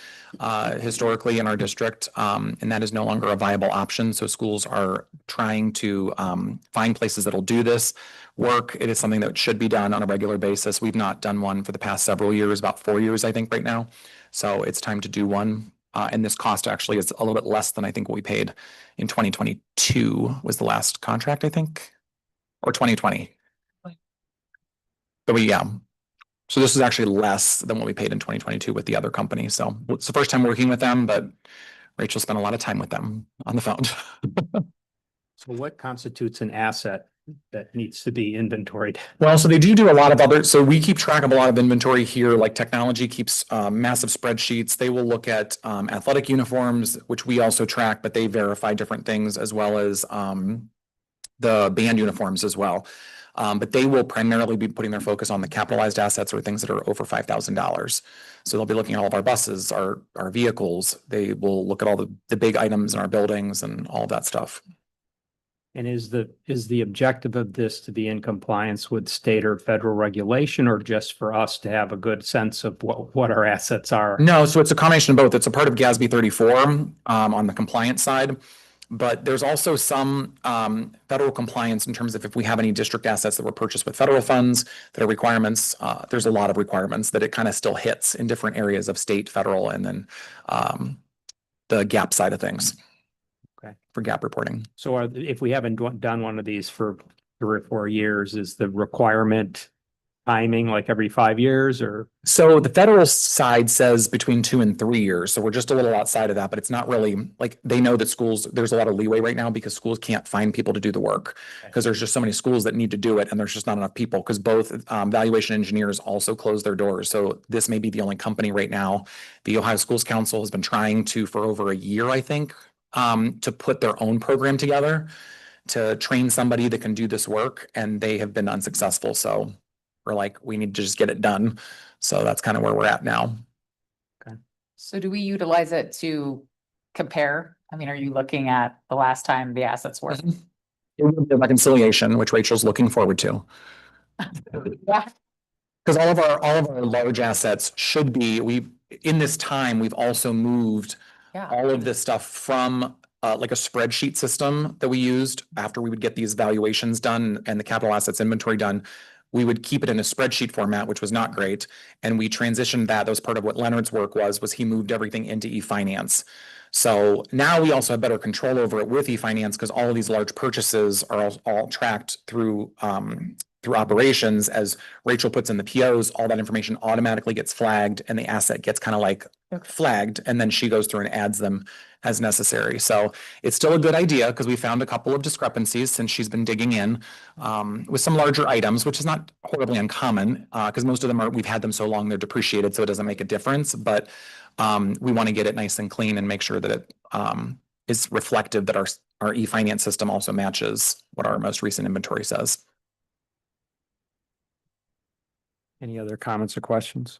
historically in our district, and that is no longer a viable option. So schools are trying to find places that'll do this work. It is something that should be done on a regular basis. We've not done one for the past several years, about 4 years, I think, right now. So it's time to do one. And this cost actually is a little bit less than I think what we paid in 2022 was the last contract, I think, or 2020. But so this is actually less than what we paid in 2022 with the other company. So it's the first time working with them, but Rachel spent a lot of time with them on the phone. So what constitutes an asset that needs to be inventoried? Well, so they do a lot of other, so we keep track of a lot of inventory here, like technology keeps massive spreadsheets. They will look at athletic uniforms, which we also track, but they verify different things as well as the band uniforms as well. But they will primarily be putting their focus on the capitalized assets or things that are over $5,000. So they'll be looking at all of our buses, our vehicles. They will look at all the big items in our buildings and all of that stuff. And is the objective of this to be in compliance with state or federal regulation, or just for us to have a good sense of what our assets are? No, so it's a combination of both. It's a part of GASB 34 on the compliance side. But there's also some federal compliance in terms of if we have any district assets that were purchased with federal funds, that are requirements. There's a lot of requirements that it kind of still hits in different areas of state, federal, and then the GAP side of things. Okay. For GAP reporting. So if we haven't done one of these for 3 or 4 years, is the requirement timing like every 5 years or? So the federal side says between 2 and 3 years. So we're just a little outside of that, but it's not really like they know that schools, there's a lot of leeway right now because schools can't find people to do the work because there's just so many schools that need to do it and there's just not enough people because both valuation engineers also close their doors. So this may be the only company right now. The Ohio Schools Council has been trying to for over a year, I think, to put their own program together to train somebody that can do this work, and they have been unsuccessful. So we're like, we need to just get it done. So that's kind of where we're at now. Okay. So do we utilize it to compare? I mean, are you looking at the last time the assets were? It will be a reconciliation, which Rachel's looking forward to. Yeah. Because all of our large assets should be, in this time, we've also moved all of this stuff from like a spreadsheet system that we used after we would get these valuations done and the capital assets inventory done. We would keep it in a spreadsheet format, which was not great. And we transitioned that. That was part of what Leonard's work was he moved everything into eFinance. So now we also have better control over it with eFinance because all of these large purchases are all tracked through through operations, as Rachel puts in the POs, all that information automatically gets flagged and the asset gets kind of like flagged, and then she goes through and adds them as necessary. So it's still a good idea because we found a couple of discrepancies since she's been digging in with some larger items, which is not horribly uncommon because most of them we've had them so long they're depreciated, so it doesn't make a difference. But we want to get it nice and clean and make sure that it is reflective that our e-finance system also matches what our most recent inventory says. Any other comments or questions?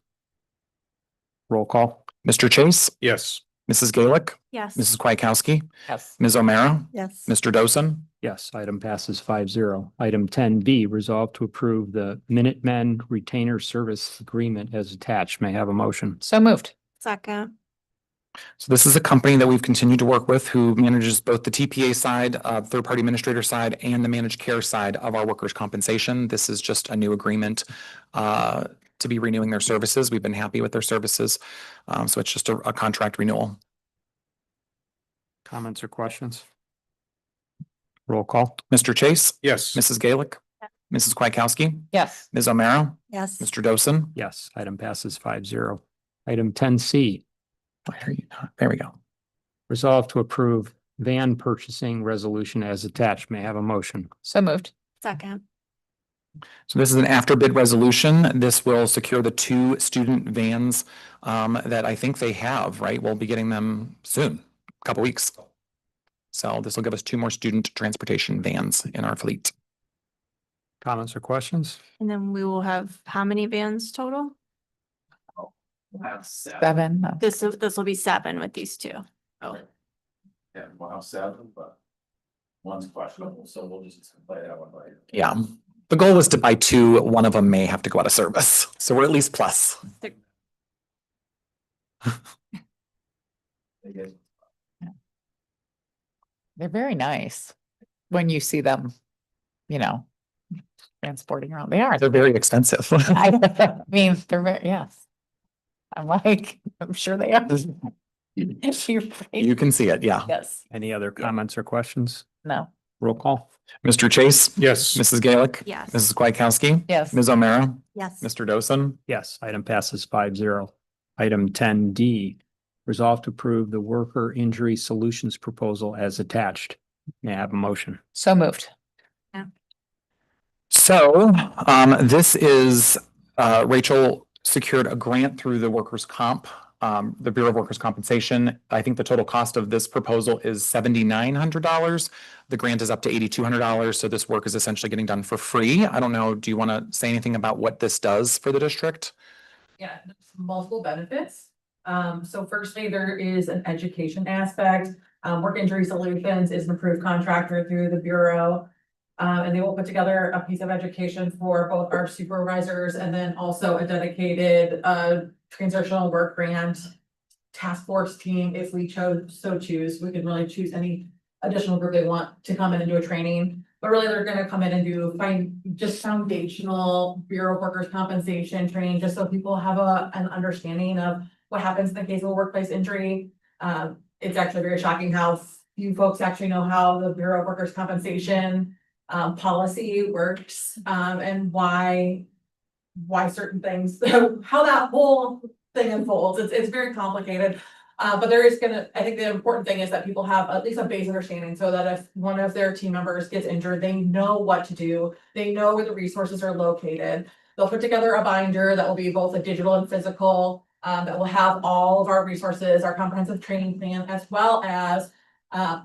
Roll call. Mr. Chase, Yes. Mrs. Gaelick, Yes. Mrs. Kwiatkowski, Yes. Ms. O'Meara, Yes. Mr. Dosen. Yes, item passes 5-0. Item 10B, resolve to approve the Minutemen Retainer Service Agreement as attached. May I have a motion? So moved. Second. So this is a company that we've continued to work with who manages both the TPA side, third-party administrator side, and the managed care side of our workers' compensation. This is just a new agreement to be renewing their services. We've been happy with their services. So it's just a contract renewal. Comments or questions? Roll call. Mr. Chase, Yes. Mrs. Gaelick, Mrs. Kwiatkowski, Yes. Ms. O'Meara, Yes. Mr. Dosen. Yes, item passes 5-0. Item 10C, Why are you not? There we go. resolve to approve van purchasing resolution as attached. May I have a motion? So moved. Second. So this is an after bid resolution. This will secure the 2 student vans that I think they have, right? We'll be getting them soon, a couple weeks. So this will give us 2 more student transportation vans in our fleet. Comments or questions? And then we will have how many vans total? Seven. This will be 7 with these 2. Oh, Yeah, we'll have 7, but one's questionable, so we'll just play that one later. Yeah. The goal is to buy 2. One of them may have to go out of service. So we're at least plus. They get- They're very nice when you see them, you know, transporting around. They are. They're very expensive. I mean, they're very, yes. I'm like, I'm sure they are. You're right. You can see it, yeah. Yes, Any other comments or questions? no, Roll call. Mr. Chase, Yes. Mrs. Gaelick, yes. Mrs. Kwiatkowski, yes. Ms. O'Meara, Yes. Mr. Dosen. Yes, item passes 5-0. Item 10D, resolve to approve the worker injury solutions proposal as attached. May I have a motion? So moved. So this is Rachel secured a grant through the workers' comp, the Bureau of Workers' Compensation. I think the total cost of this proposal is $7,900. The grant is up to $8,200. So this work is essentially getting done for free. I don't know. Do you want to say anything about what this does for the district? Yeah, there's multiple benefits. So firstly, there is an education aspect. Work Injury Solutions is an approved contractor through the Bureau. And they will put together a piece of education for both our supervisors and then also a dedicated transitional work grant task force team. If we choose, we can really choose any additional group they want to come in and do a training. But really, they're gonna come in and do just foundational Bureau of Workers' Compensation training, just so people have an understanding of what happens in the case of a workplace injury. It's actually very shocking how few folks actually know how the Bureau of Workers' Compensation policy works, and why certain things, how that whole thing unfolds. It's very complicated. But there is I think the important thing is that people have at least a base understanding so that if one of their team members gets injured, they know what to do. They know where the resources are located. They'll put together a binder that will be both a digital and physical, that will have all of our resources, our comprehensive training plan, as well as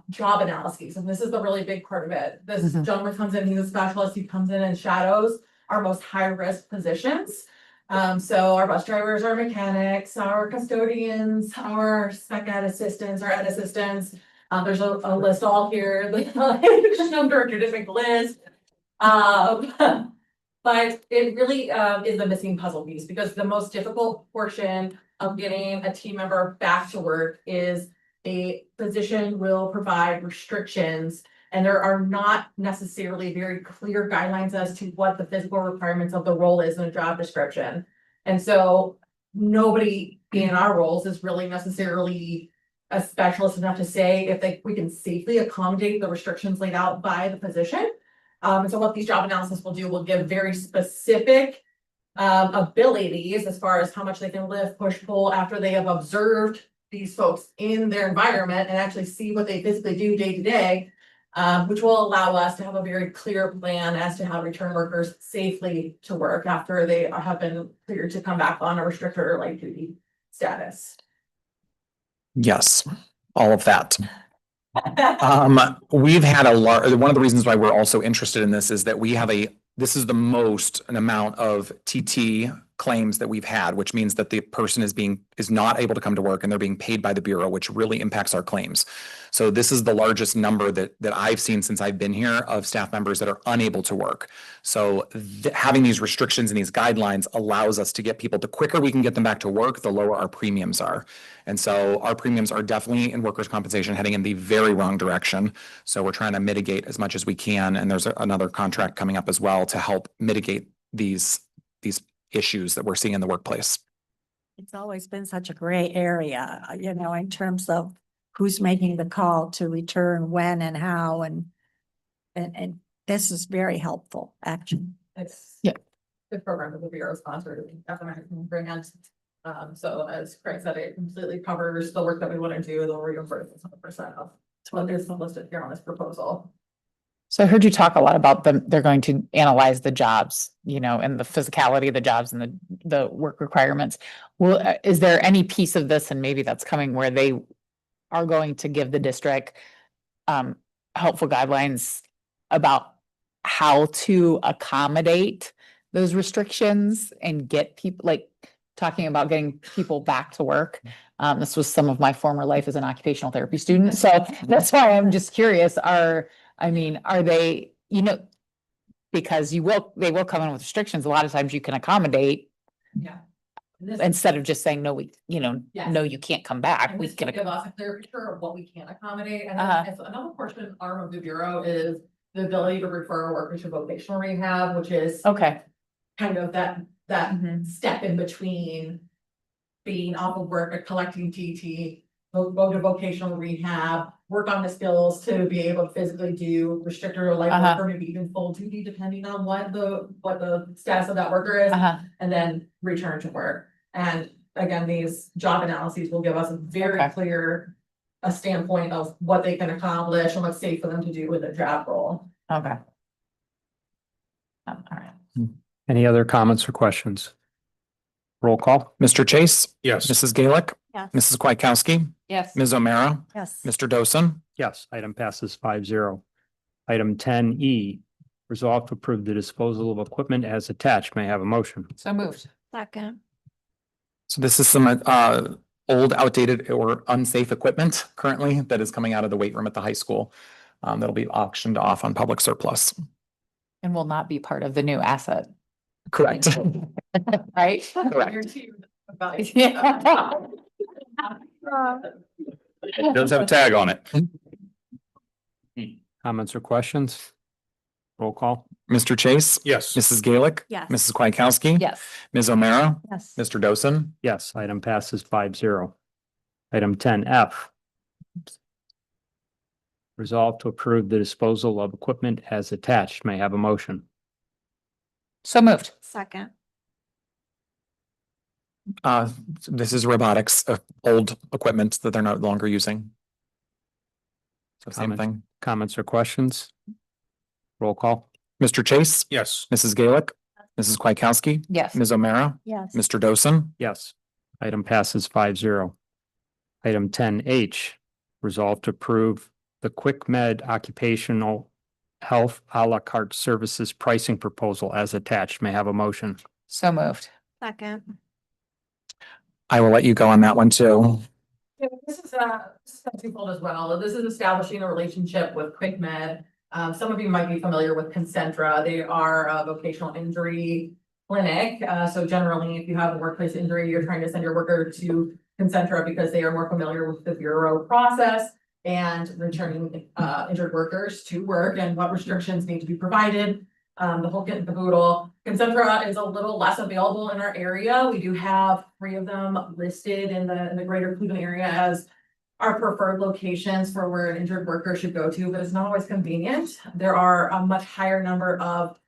job analyses. And this is the really big part of it. This gentleman comes in, he's a specialist, he comes in and shadows our most high-risk positions. So our bus drivers, our mechanics, our custodians, our spec ed assistants, our ed assistants. There's a list all here. The director did make a list. But it really is the missing puzzle piece, because the most difficult portion of getting a team member back to work is a physician will provide restrictions, and there are not necessarily very clear guidelines as to what the physical requirements of the role is in a job description. And so nobody in our roles is really necessarily a specialist enough to say if we can safely accommodate the restrictions laid out by the physician. And so what these job analysis will do will give very specific abilities as far as how much they can lift, push, pull after they have observed these folks in their environment and actually see what they physically do day to day. Which will allow us to have a very clear plan as to how to return workers safely to work after they have been cleared to come back on a restricted or light duty status. Yes, all of that. We've had one of the reasons why we're also interested in this is that this is the most an amount of TT claims that we've had, which means that the person is not able to come to work and they're being paid by the Bureau, which really impacts our claims. So this is the largest number that I've seen since I've been here of staff members that are unable to work. So having these restrictions and these guidelines allows us to get people, the quicker we can get them back to work, the lower our premiums are. And so our premiums are definitely in workers' compensation heading in the very wrong direction. So we're trying to mitigate as much as we can. And there's another contract coming up as well to help mitigate these issues that we're seeing in the workplace. It's always been such a gray area, in terms of who's making the call to return, when and how, and this is very helpful, actually. It's Yeah. the program that the Bureau sponsored, grants. So as Craig said, it completely covers the work that we want to do, they'll reimburse 100% of. It's what is listed here on this proposal. So I heard you talk a lot about they're going to analyze the jobs, and the physicality of the jobs and the work requirements. Well, is there any piece of this, and maybe that's coming, where they are going to give the district helpful guidelines about how to accommodate those restrictions and get people, like talking about getting people back to work? This was some of my former life as an occupational therapy student. So that's why I'm just curious, are they, because they will come in with restrictions. A lot of times you can accommodate. Yeah. Instead of just saying, no, Yes. no, you can't come back. And We this can. will give us a clear picture of what we can accommodate. And Uh-huh. then another portion arm of the Bureau is the ability to refer workers to vocational rehab, which is Okay. kind of that Mhm. step in between being off of work and collecting TT, go to vocational rehab, work on the skills to be able to physically do restricted or light Uh-huh. work, or maybe even full duty, depending on what the status of that worker is, Uh-huh. and then return to work. And again, these job analyses will give us a very Okay. clear standpoint of what they can accomplish and what's safe for them to do with their job role. Okay. All right. Any other comments or questions? Roll call. Mr. Chase, Yes. Mrs. Gaelick, Yes. Mrs. Kwiatkowski, Yes. Ms. O'Meara, Yes. Mr. Dosen. Yes, item passes 5-0. Item 10E, resolve to approve the disposal of equipment as attached. May I have a motion? So moved. Second. So this is some old, outdated or unsafe equipment currently that is coming out of the weight room at the high school. That'll be auctioned off on public surplus. And will not be part of the new asset, Correct. right? Correct. Yeah. It does have a tag on it. Comments or questions? Roll call. Mr. Chase, Yes. Mrs. Gaelick, Yes. Mrs. Kwiatkowski. Yes. Ms. O'Meara, Yes. Mr. Dosen. Yes, item passes 5-0. Item 10F. Resolve to approve the disposal of equipment as attached. May I have a motion? So moved. Second. This is robotics, old equipment that they're no longer using. So same Comments? thing. Comments or questions? Roll call. Mr. Chase, Yes. Mrs. Gaelick, Mrs. Kwiatkowski, Yes. Ms. O'Meara, Yes. Mr. Dosen. Yes. Item passes 5-0. Item 10H, resolve to approve the Quick Med Occupational Health a la carte services pricing proposal as attached. May I have a motion? So moved. Second. I will let you go on that one too. Yeah, this is twofold as well. This is establishing a relationship with Quick Med. Some of you might be familiar with Concentra. They are a vocational injury clinic. So generally, if you have a workplace injury, you're trying to send your worker to Concentra because they are more familiar with the Bureau process and returning injured workers to work and what restrictions need to be provided. The whole kit and caboodle. Concentra is a little less available in our area. We do have 3 of them listed in the greater Cleveland area as our preferred locations for where an injured worker should go to, but it's not always convenient. There are a much higher number of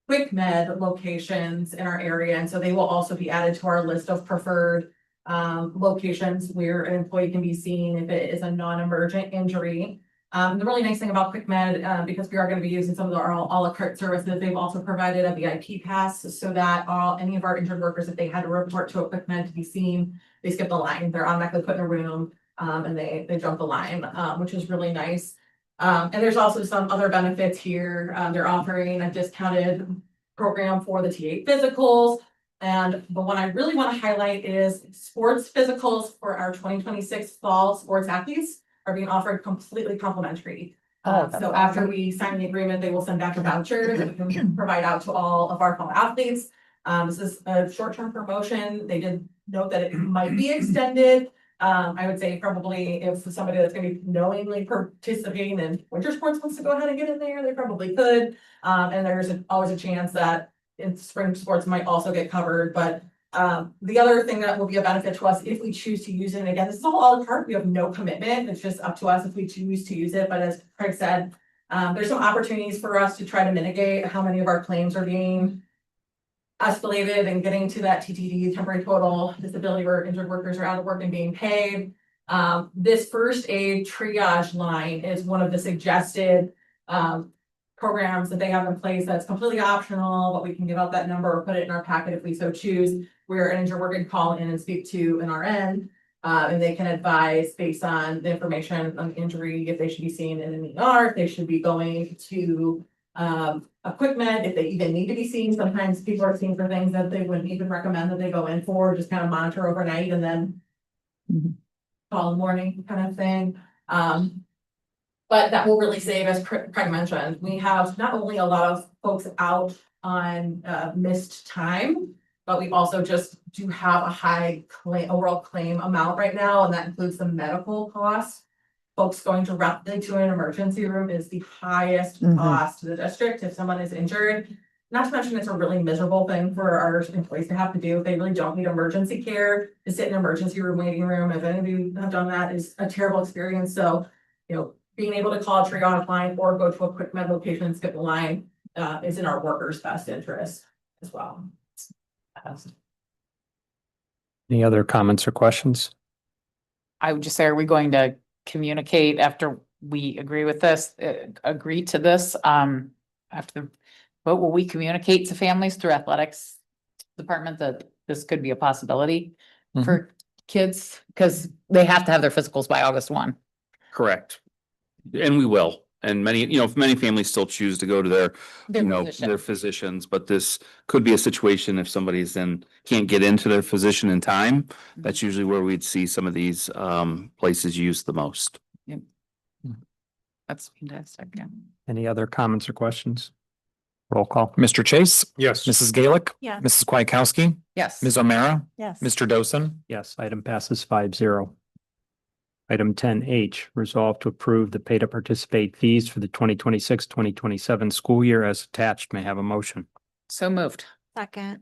quick med locations in our area, and so they will also be added to our list of preferred locations where an employee can be seen if it is a non-emergent injury. The really nice thing about Quick Med, because we are going to be using some of our a la carte services, they've also provided a VIP pass so that any of our injured workers, if they had to report to a Quick Med to be seen, they skip the line. They're automatically put in a room and they jump the line, which is really nice. And there's also some other benefits here. They're offering a discounted program for the TA physicals. And the one I really want to highlight is sports physicals for our 2026 fall sports athletes are being offered completely complimentary. So after we sign the agreement, they will send back a voucher that we can provide out to all of our fall athletes. This is a short-term promotion. They did note that it might be extended. I would say probably if somebody that's going to be knowingly participating in winter sports wants to go ahead and get in there, they probably could. And there's always a chance that in spring sports might also get covered, but the other thing that will be a benefit to us if we choose to use it, and again, this is all a la carte, we have no commitment, it's just up to us if we choose to use it, but as Craig said, there's some opportunities for us to try to mitigate how many of our claims are being escalated and getting to that TTD, temporary total disability, where injured workers are out of work and being paid. This first aid triage line is one of the suggested programs that they have in place that's completely optional, but we can give out that number or put it in our packet if we so choose, where an injured worker can call in and speak to an RN, and they can advise based on the information on injury, if they should be seen in an ER, if they should be going to a quick med, if they even need to be seen. Sometimes people are seen for things that they wouldn't even recommend that they go in for, just kind of monitor overnight and then call in the morning kind of thing. But that will really save, as Craig mentioned, we have not only a lot of folks out on missed time, but we also just do have a high overall claim amount right now, and that includes the medical costs. Folks going directly to an emergency room is the highest cost to the district if someone is injured. Not to mention, it's a really miserable thing for our employees to have to do if they really don't need emergency care. To sit in an emergency room waiting room, if any of you have done that, is a terrible experience. So, being able to call a triage line or go to a quick med location and skip the line is in our workers' best interest as well. Any other comments or questions? I would just say, are we going to communicate after we agree with this, agree to this, after the vote? Will we communicate to families through athletics department that this could be a possibility for kids? Because they have to have their physicals by August 1. Correct. And we will. And many, many families still choose to go to their Their physicians, but this could be a situation if somebody's can't get into their physician in time. That's usually where we'd see some of these places used the most. That's fantastic. Yeah. Any other comments or questions? Roll call. Mr. Chase, Yes. Mrs. Gaelick, Yes. Mrs. Kwiatkowski, Yes. Ms. O'Meara, Yes. Mr. Dosen. Yes, item passes 5-0. Item 10H, resolve to approve the pay to participate fees for the 2026-2027 school year as attached. May I have a motion? So moved. Second.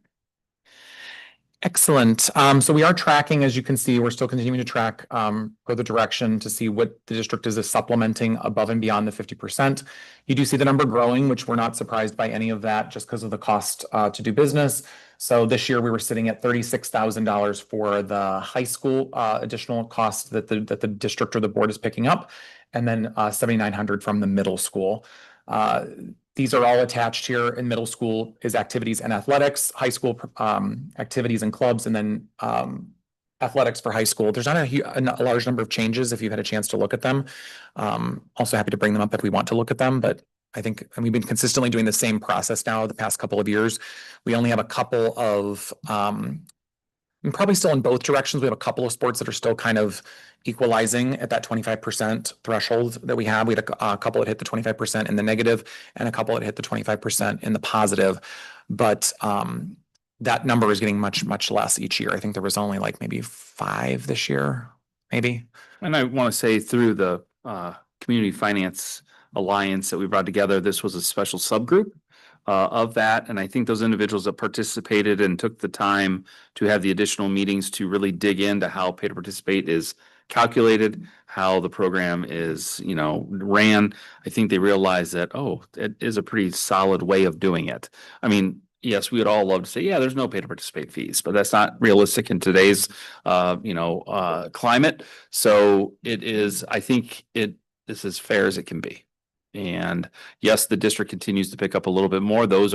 Excellent. So we are tracking, as you can see, we're still continuing to track for the direction to see what the district is supplementing above and beyond the 50%. You do see the number growing, which we're not surprised by any of that just because of the cost to do business. So this year we were sitting at $36,000 for the high school additional cost that the district or the board is picking up, and then $7,900 from the middle school. These are all attached here. In middle school is activities and athletics, high school activities and clubs, and then athletics for high school. There's not a large number of changes if you've had a chance to look at them. Also happy to bring them up if we want to look at them, but I think we've been consistently doing the same process now the past couple of years. We only have a couple of, and probably still in both directions, we have a couple of sports that are still kind of equalizing at that 25% threshold that we have. We had a couple that hit the 25% in the negative and a couple that hit the 25% in the positive. But that number is getting much, much less each year. I think there was only like maybe 5 this year, maybe. And I want to say through the Community Finance Alliance that we brought together, this was a special subgroup of that. And I think those individuals that participated and took the time to have the additional meetings to really dig into how pay to participate is calculated, how the program is, ran, I think they realized that, oh, it is a pretty solid way of doing it. I mean, yes, we would all love to say, yeah, there's no pay to participate fees, but that's not realistic in today's, climate. So it is, I think this is as fair as it can be. And yes, the district continues to pick up a little bit more. Those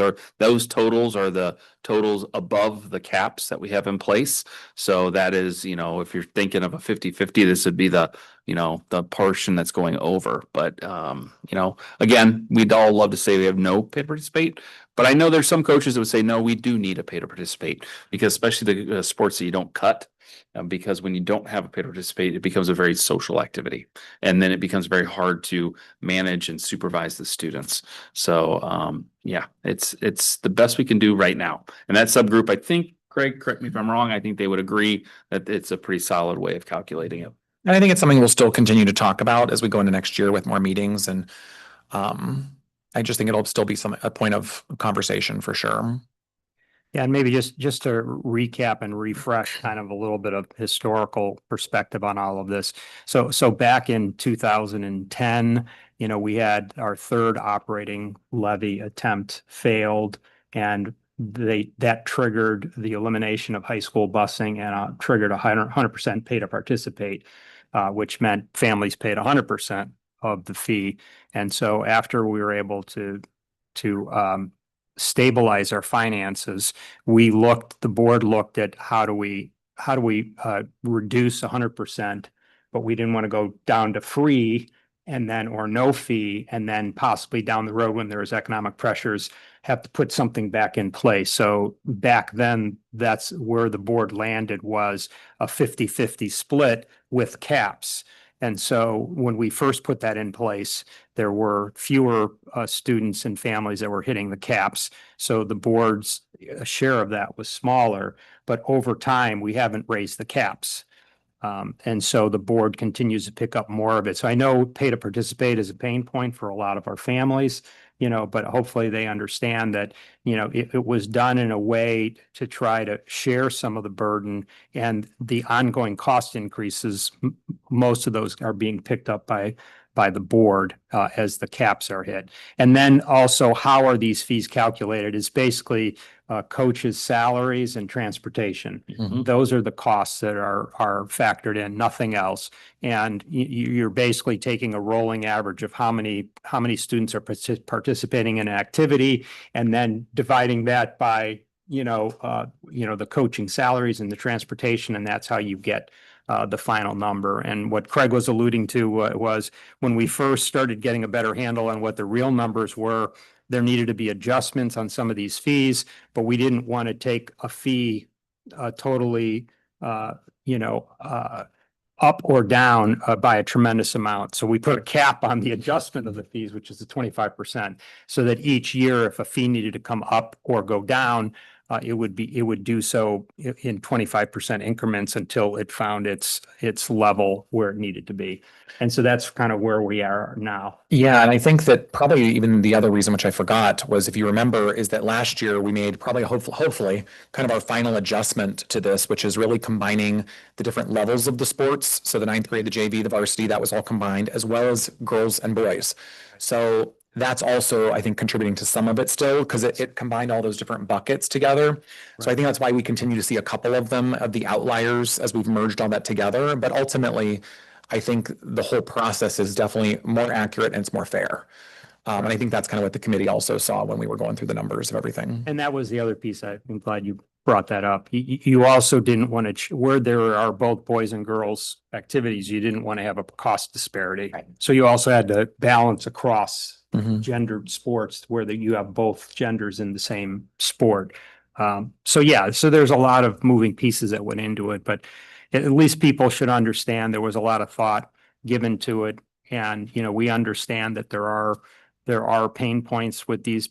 totals are the totals above the caps that we have in place. So that is, if you're thinking of a 50-50, this would be the portion that's going over. But, again, we'd all love to say we have no pay to participate. But I know there's some coaches that would say, no, we do need a pay to participate, because especially the sports that you don't cut. Because when you don't have a pay to participate, it becomes a very social activity. And then it becomes very hard to manage and supervise the students. So, yeah, it's the best we can do right now. And that subgroup, I think, Craig, correct me if I'm wrong, I think they would agree that it's a pretty solid way of calculating it. And I think it's something we'll still continue to talk about as we go into next year with more meetings, and I just think it'll still be a point of conversation for sure. Yeah, and maybe just to recap and refresh kind of a little bit of historical perspective on all of this. So back in 2010, we had our third operating levy attempt failed, and that triggered the elimination of high school busing and triggered 100% pay to participate, which meant families paid 100% of the fee. And so after we were able to stabilize our finances, the board looked at how do we reduce 100%, but we didn't want to go down to free or no fee, and then possibly down the road when there was economic pressures, have to put something back in place. So back then, that's where the board landed, was a 50-50 split with caps. And so when we first put that in place, there were fewer students and families that were hitting the caps. So the board's share of that was smaller, but over time, we haven't raised the caps. And so the board continues to pick up more of it. So I know pay to participate is a pain point for a lot of our families, but hopefully they understand that, it was done in a way to try to share some of the burden, and the ongoing cost increases, most of those are being picked up by the board as the caps are hit. And then also, how are these fees calculated? Is basically coaches' salaries and transportation. Mhm. Those are the costs that are factored in, nothing else. And you're basically taking a rolling average of how many students are participating in an activity, and then dividing that by the coaching salaries and the transportation, and that's how you get the final number. And what Craig was alluding to was, when we first started getting a better handle on what the real numbers were, there needed to be adjustments on some of these fees, but we didn't want to take a fee totally, up or down by a tremendous amount. So we put a cap on the adjustment of the fees, which is the 25%, so that each year, if a fee needed to come up or go down, it would do so in 25% increments until it found its level where it needed to be. And so that's kind of where we are now. Yeah, and I think that probably even the other reason, which I forgot, was, if you remember, is that last year we made probably hopefully kind of our final adjustment to this, which is really combining the different levels of the sports. So the ninth grade, the JV, the varsity, that was all combined, as well as girls and boys. So that's also, I think, contributing to some of it still, because it combined all those different buckets together. So I think that's why we continue to see a couple of them, of the outliers, as we've merged all that together. But ultimately, I think the whole process is definitely more accurate and it's more fair. And I think that's kind of what the committee also saw when we were going through the numbers of everything. And that was the other piece. I'm glad you brought that up. You also didn't want to, where there are both boys and girls activities, you didn't want to have a cost disparity. Right. So you also had to balance across Mhm. gendered sports, where you have both genders in the same sport. So there's a lot of moving pieces that went into it, but at least people should understand there was a lot of thought given to it. And, we understand that there are pain points with these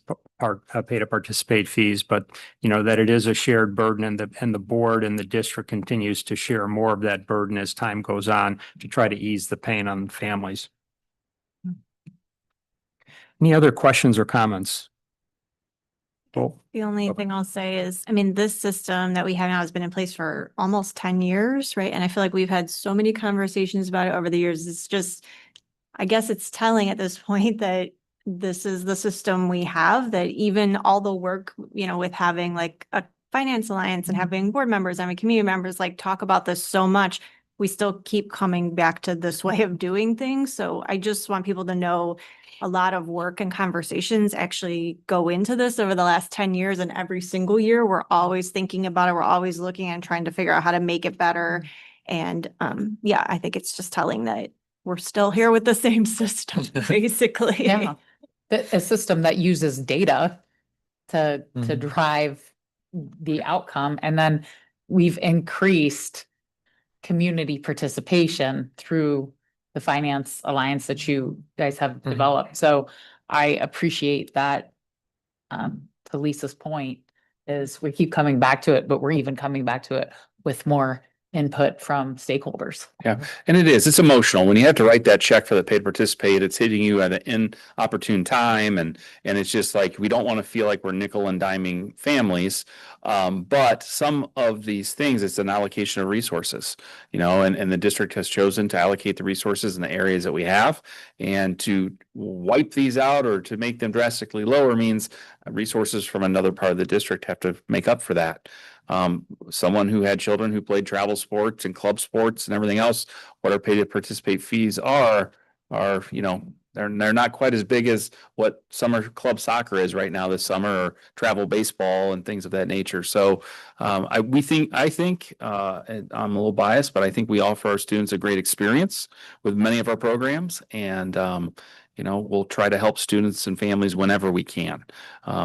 pay to participate fees, but that it is a shared burden, and the board and the district continues to share more of that burden as time goes on, to try to ease the pain on families. Any other questions or comments? Well, The only Okay. thing I'll say is, I mean, this system that we have now has been in place for almost 10 years, right? And I feel like we've had so many conversations about it over the years. It's just, I guess it's telling at this point that this is the system we have, that even all the work, with having like a finance alliance and having board members, community members, like talk about this so much, we still keep coming back to this way of doing things. So I just want people to know a lot of work and conversations actually go into this over the last 10 years, and every single year, we're always thinking about it. We're always looking and trying to figure out how to make it better. And yeah, I think it's just telling that we're still here with the same system, basically. Yeah. A system that uses data to Mhm. drive the outcome. And then we've increased community participation through the finance alliance that you guys have developed. So I appreciate that. To Lisa's point is we keep coming back to it, but we're even coming back to it with more input from stakeholders. Yeah, and it's emotional. When you have to write that check for the paid to participate, it's hitting you at an inopportune time. And it's just like, we don't want to feel like we're nickel and diming families. But some of these things, it's an allocation of resources, and the district has chosen to allocate the resources in the areas that we have. And to wipe these out or to make them drastically lower means resources from another part of the district have to make up for that. Someone who had children who played travel sports and club sports and everything else, what our pay to participate fees are, they're not quite as big as what summer club soccer is right now this summer, or travel baseball and things of that nature. So I think and I'm a little biased, but I think we offer our students a great experience with many of our programs, and we'll try to help students and families whenever we can.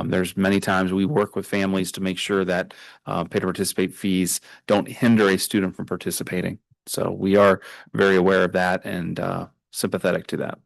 There's many times we work with families to make sure that pay to participate fees don't hinder a student from participating. So we are very aware of that and sympathetic to that.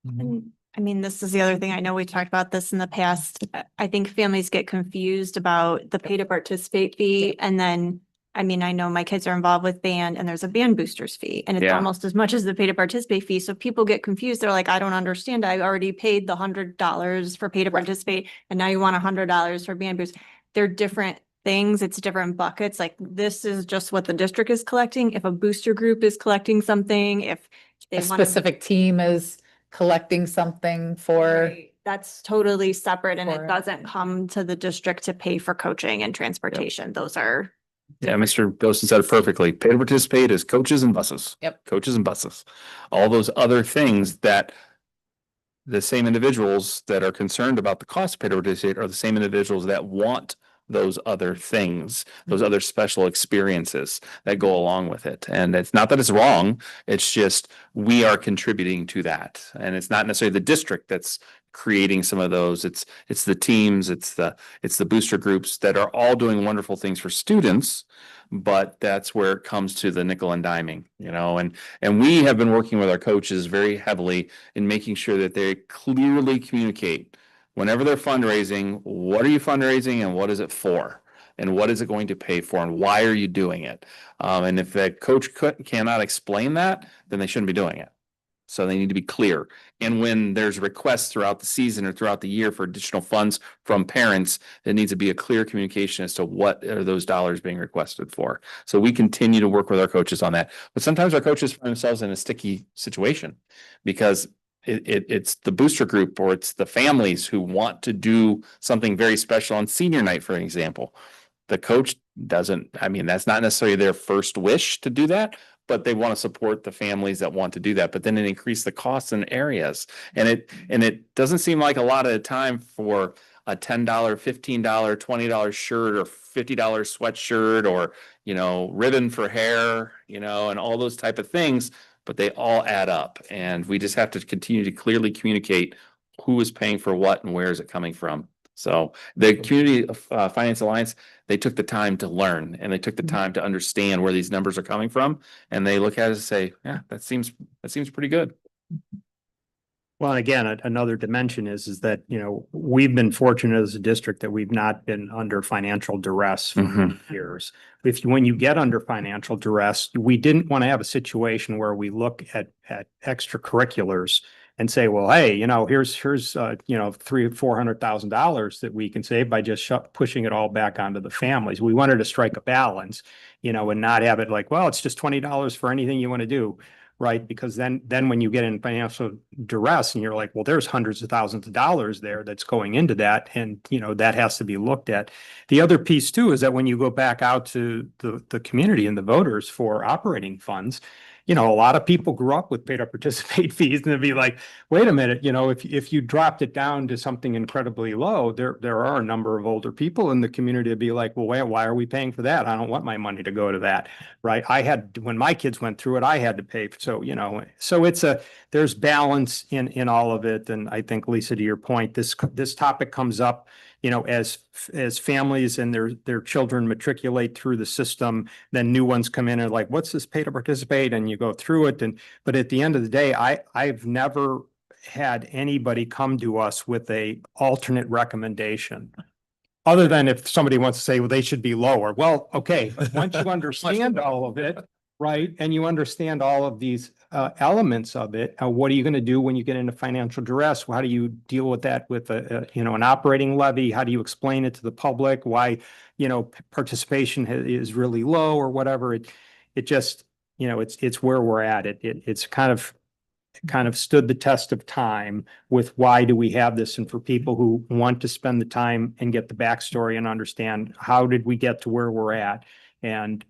And this is the other thing. I know we talked about this in the past. I think families get confused about the pay to participate fee. And then, I know my kids are involved with band, and there's a band boosters fee, and it's Yeah. almost as much as the pay to participate fee. So people get confused. They're like, I don't understand. I already paid the $100 for pay to participate, and now you want $100 for band boost. They're different things. It's different buckets. Like, this is just what the district is collecting. If a booster group is collecting something, if they A want to. specific team is collecting something for, Right. That's totally separate, and For it it. doesn't come to the district to pay for coaching and transportation. Those are. Yeah, Mr. Dosen said it perfectly. Pay to participate is coaches and buses. Yep. Coaches and buses. All those other things that the same individuals that are concerned about the cost of pay to participate are the same individuals that want those other things, those other special experiences that go along with it. And it's not that it's wrong, it's just we are contributing to that. And it's not necessarily the district that's creating some of those. It's the teams, it's the booster groups that are all doing wonderful things for students. But that's where it comes to the nickel and diming, and we have been working with our coaches very heavily in making sure that they clearly communicate whenever they're fundraising, what are you fundraising and what is it for? And what is it going to pay for, and why are you doing it? And if the coach cannot explain that, then they shouldn't be doing it. So they need to be clear. And when there's requests throughout the season or throughout the year for additional funds from parents, there needs to be a clear communication as to what are those dollars being requested for. So we continue to work with our coaches on that. But sometimes our coaches find themselves in a sticky situation because it's the booster group or it's the families who want to do something very special on senior night, for example. The coach doesn't, that's not necessarily their first wish to do that, but they want to support the families that want to do that. But then it increased the costs in areas. And it doesn't seem like a lot of time for a $10, $15, $20 shirt or $50 sweatshirt or, ribbon for hair, and all those type of things, but they all add up. And we just have to continue to clearly communicate who is paying for what and where is it coming from. So the Community Finance Alliance, they took the time to learn and they took the time to understand where these numbers are coming from. And they look at it and say, yeah, that seems pretty good. well, again, another dimension is that, we've been fortunate as a district that we've not been under financial duress for Mhm. years. When you get under financial duress, we didn't want to have a situation where we look at extracurriculars and say, well, hey, here's $300,000-400,000 that we can save by just pushing it all back onto the families. We wanted to strike a balance, and not have it like, well, it's just $20 for anything you want to do. Right, because then when you get in financial duress and you're like, well, there's hundreds of thousands of dollars there that's going into that, and that has to be looked at. The other piece too is that when you go back out to the community and the voters for operating funds, a lot of people grew up with pay to participate fees, and they'd be like, wait a minute, if you dropped it down to something incredibly low, there are a number of older people in the community to be like, well, why are we paying for that? I don't want my money to go to that. Right. When my kids went through it, I had to pay. So, there's balance in all of it. And I think, Lisa, to your point, this topic comes up, as families and their children matriculate through the system, then new ones come in and like, what's this pay to participate? And you go through it. But at the end of the day, I've never had anybody come to us with a alternate recommendation. Other than if somebody wants to say, well, they should be lower. Well, okay, once you understand all of it, right, and you understand all of these elements of it, what are you going to do when you get into financial duress? How do you deal with that with an operating levy? How do you explain it to the public? Why, participation is really low or whatever? It just, it's where we're at. It's kind of stood the test of time with why do we have this? And for people who want to spend the time and get the backstory and understand how did we get to where we're at, and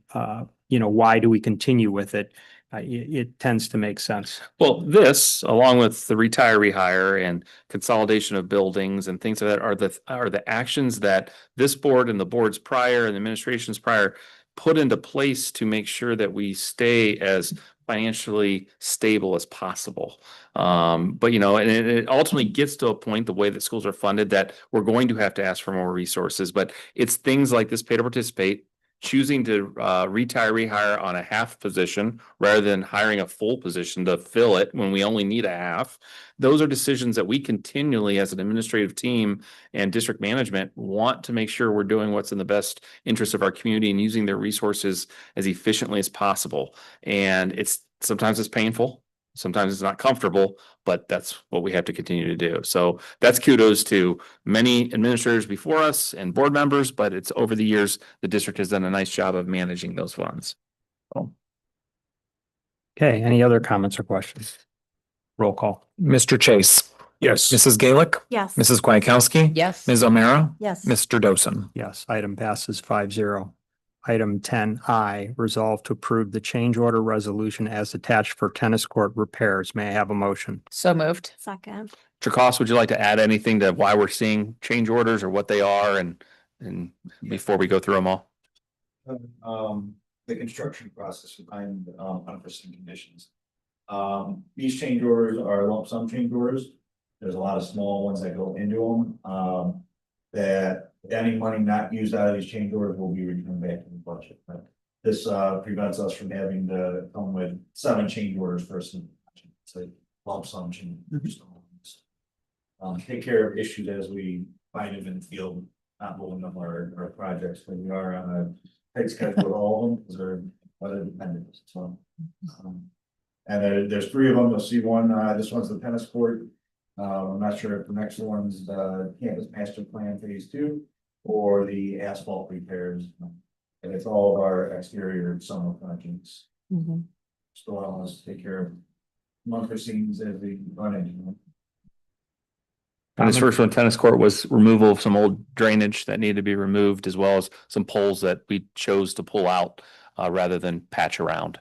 why do we continue with it? It tends to make sense. Well, this, along with the retiree hire and consolidation of buildings and things like that, are the actions that this board and the boards prior and the administrations prior put into place to make sure that we stay as financially stable as possible. But and it ultimately gets to a point, the way that schools are funded, that we're going to have to ask for more resources. But it's things like this pay to participate, choosing to retiree hire on a half position rather than hiring a full position to fill it when we only need a half. Those are decisions that we continually, as an administrative team and district management, want to make sure we're doing what's in the best interest of our community and using their resources as efficiently as possible. And sometimes it's painful. Sometimes it's not comfortable, but that's what we have to continue to do. So that's kudos to many administrators before us and board members, but it's over the years, the district has done a nice job of managing those funds. Okay, any other comments or questions? Roll call. Mr. Chase, Yes. Mrs. Gaelick, Yes. Mrs. Kwiatkowski. Yes. Ms. O'Meara, Yes. Mr. Dosen. Yes, item passes 5-0. Item 10I, resolve to approve the change order resolution as attached for tennis court repairs. May I have a motion? So moved. Second. Chakos, would you like to add anything to why we're seeing change orders or what they are and before we go through them all? The construction process behind unforeseen conditions. These change orders are lump sum change orders. There's a lot of small ones that go into them. That any money not used out of these change orders will be returned back to the budget. But this prevents us from having to come with 7 change orders for a single. It's a lump sum change. Take care of issues as we find them in the field, not holding up our projects, but we are on a tight schedule with all of them because they're weather dependent. So, and there's 3 of them. You'll see one. This one's the tennis court. I'm not sure if the next one's the campus master plan phase 2 or the asphalt repairs. And it's all of our exterior summer projects. Still allow us to take care of unforeseen as we run into them. And this first one, tennis court, was removal of some old drainage that needed to be removed, as well as some poles that we chose to pull out rather than patch around.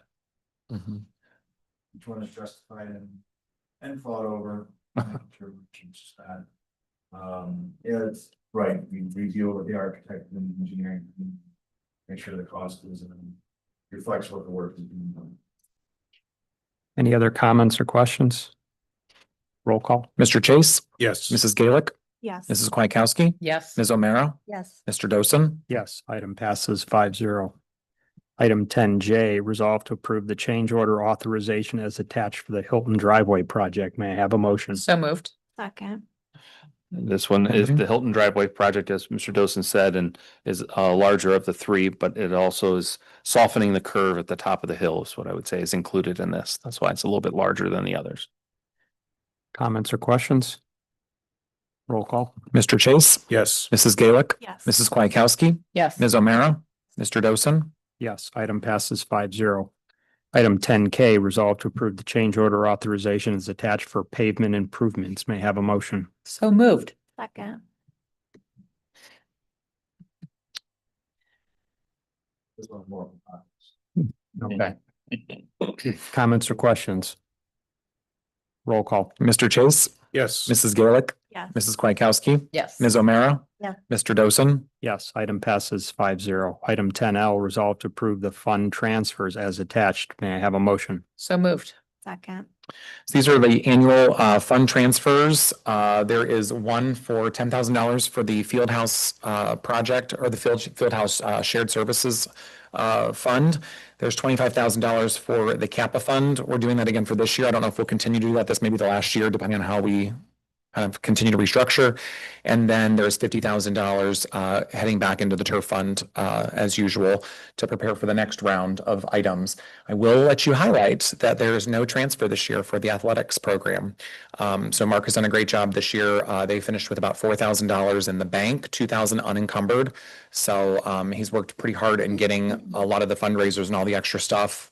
Each one is justified and thought over. Sure we change that. Yeah, it's right. We deal with the architect and engineering. Make sure the cost is reflects what the work is being done. Any other comments or questions? Roll call. Mr. Chase, Yes. Mrs. Gaelick, Yes. Mrs. Kwiatkowski, Yes. Ms. O'Meara, Yes. Mr. Dosen. Yes, item passes 5-0. Item 10J, resolve to approve the change order authorization as attached for the Hilton driveway project. May I have a motion? So moved. Second. This one is the Hilton driveway project, as Mr. Dosen said, and is larger of the 3, but it also is softening the curve at the top of the hill is what I would say is included in this. That's why it's a little bit larger than the others. Comments or questions? Roll call. Mr. Chase, Yes. Mrs. Gaelic, Yes. Mrs. Kwiatkowski, Yes. Ms. O'Meara, Mr. Dosen. Yes, item passes 5-0. Item 10K, resolve to approve the change order authorization is attached for pavement improvements. May I have a motion. So moved. Second. This one's more. Okay. Comments or questions? Roll call. Mr. Chase, Yes. Mrs. Gaelic, Yes. Mrs. Kwiatkowski, Yes. Ms. O'Meara. Yeah. Mr. Dosen. Yes, item passes 5-0. Item 10L, resolve to approve the fund transfers as attached. May I have a motion? So moved. Second. So these are the annual fund transfers. There is one for $10,000 for the Fieldhouse project or the Fieldhouse Shared Services fund. There's $25,000 for the Kappa fund. We're doing that again for this year. I don't know if we'll continue to do that. This may be the last year, depending on how we kind of continue to restructure. And then there's $50,000 heading back into the turf fund as usual to prepare for the next round of items. I will let you highlight that there is no transfer this year for the athletics program. So Mark has done a great job this year. They finished with about $4,000 in the bank, $2,000 unencumbered. So he's worked pretty hard in getting a lot of the fundraisers and all the extra stuff.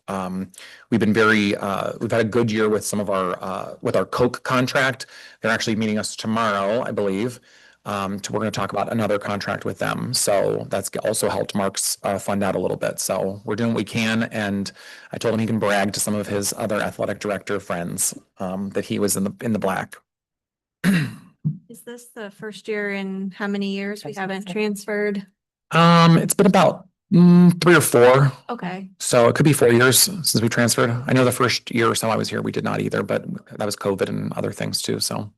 We've been we've had a good year with some of with our Coke contract. They're actually meeting us tomorrow, I believe. We're going to talk about another contract with them. So that's also helped Mark's fund out a little bit. So we're doing what we can. And I told him he can brag to some of his other athletic director friends that he was in the black. Is this the first year in how many years we haven't transferred? It's been about 3 or 4. Okay. So it could be 4 years since we transferred. I know the first year or so I was here, we did not either, but that was COVID and other things too. So.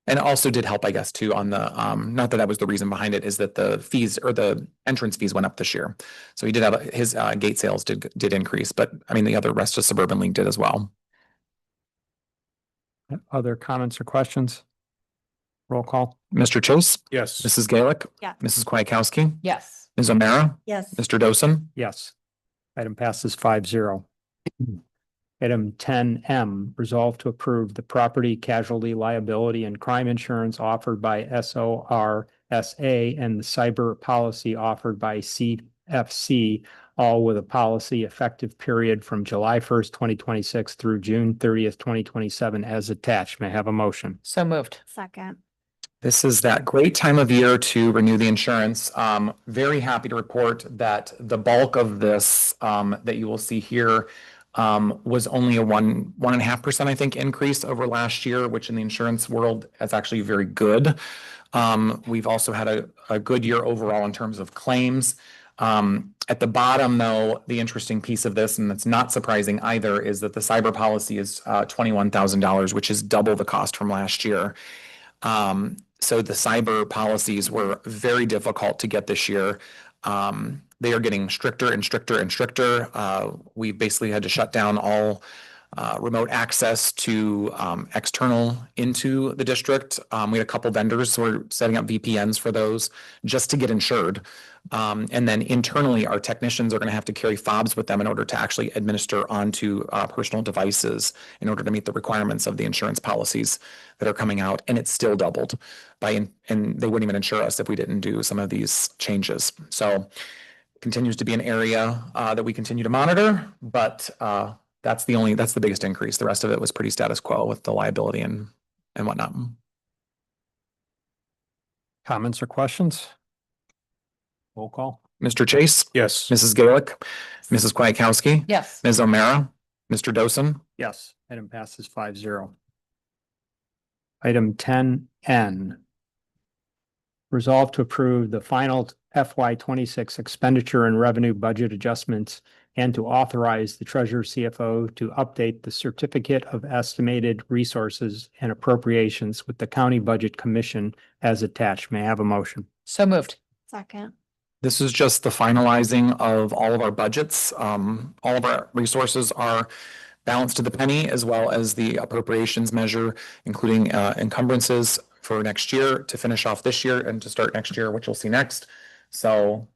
And it also did help, I guess, too, on the, not that that was the reason behind it, is that the fees or the entrance fees went up this year. So he did have, his gate sales did increase, but I mean, the other rest of Suburban League did as well. Other comments or questions? Roll call. Mr. Chase, Yes. Mrs. Gaelic, Yeah. Mrs. Kwiatkowski, Yes. Ms. O'Meara, Yes. Mr. Dosen. Yes. Item passes 5-0. Item 10M, resolve to approve the property casualty liability and crime insurance offered by SORSA and the cyber policy offered by CFC, all with a policy effective period from July 1st, 2026 through June 30th, 2027 as attached. May I have a motion? So moved. Second. This is that great time of year to renew the insurance. Very happy to report that the bulk of this that you will see here was only a 1.5%, I think, increase over last year, which in the insurance world is actually very good. We've also had a good year overall in terms of claims. At the bottom, though, the interesting piece of this, and it's not surprising either, is that the cyber policy is $21,000, which is double the cost from last year. So the cyber policies were very difficult to get this year. They are getting stricter and stricter and stricter. We basically had to shut down all remote access to external into the district. We had a couple vendors who were setting up VPNs for those just to get insured. And then internally, our technicians are going to have to carry fobs with them in order to actually administer onto personal devices in order to meet the requirements of the insurance policies that are coming out. And it's still doubled and they wouldn't even insure us if we didn't do some of these changes. So continues to be an area that we continue to monitor, but that's the biggest increase. The rest of it was pretty status quo with the liability and whatnot. Comments or questions? Roll call. Mr. Chase, Yes. Mrs. Gaelic, Mrs. Kwiatkowski, Yes. Ms. O'Meara, Mr. Dosen. Yes. Item passes 5-0. Item 10N. Resolve to approve the final FY26 expenditure and revenue budget adjustments and to authorize the treasurer CFO to update the certificate of estimated resources and appropriations with the county budget commission as attached. May I have a motion? So moved. Second. This is just the finalizing of all of our budgets. All of our resources are balanced to the penny, as well as the appropriations measure, including encumbrances for next year to finish off this year and to start next year, which you'll see next. So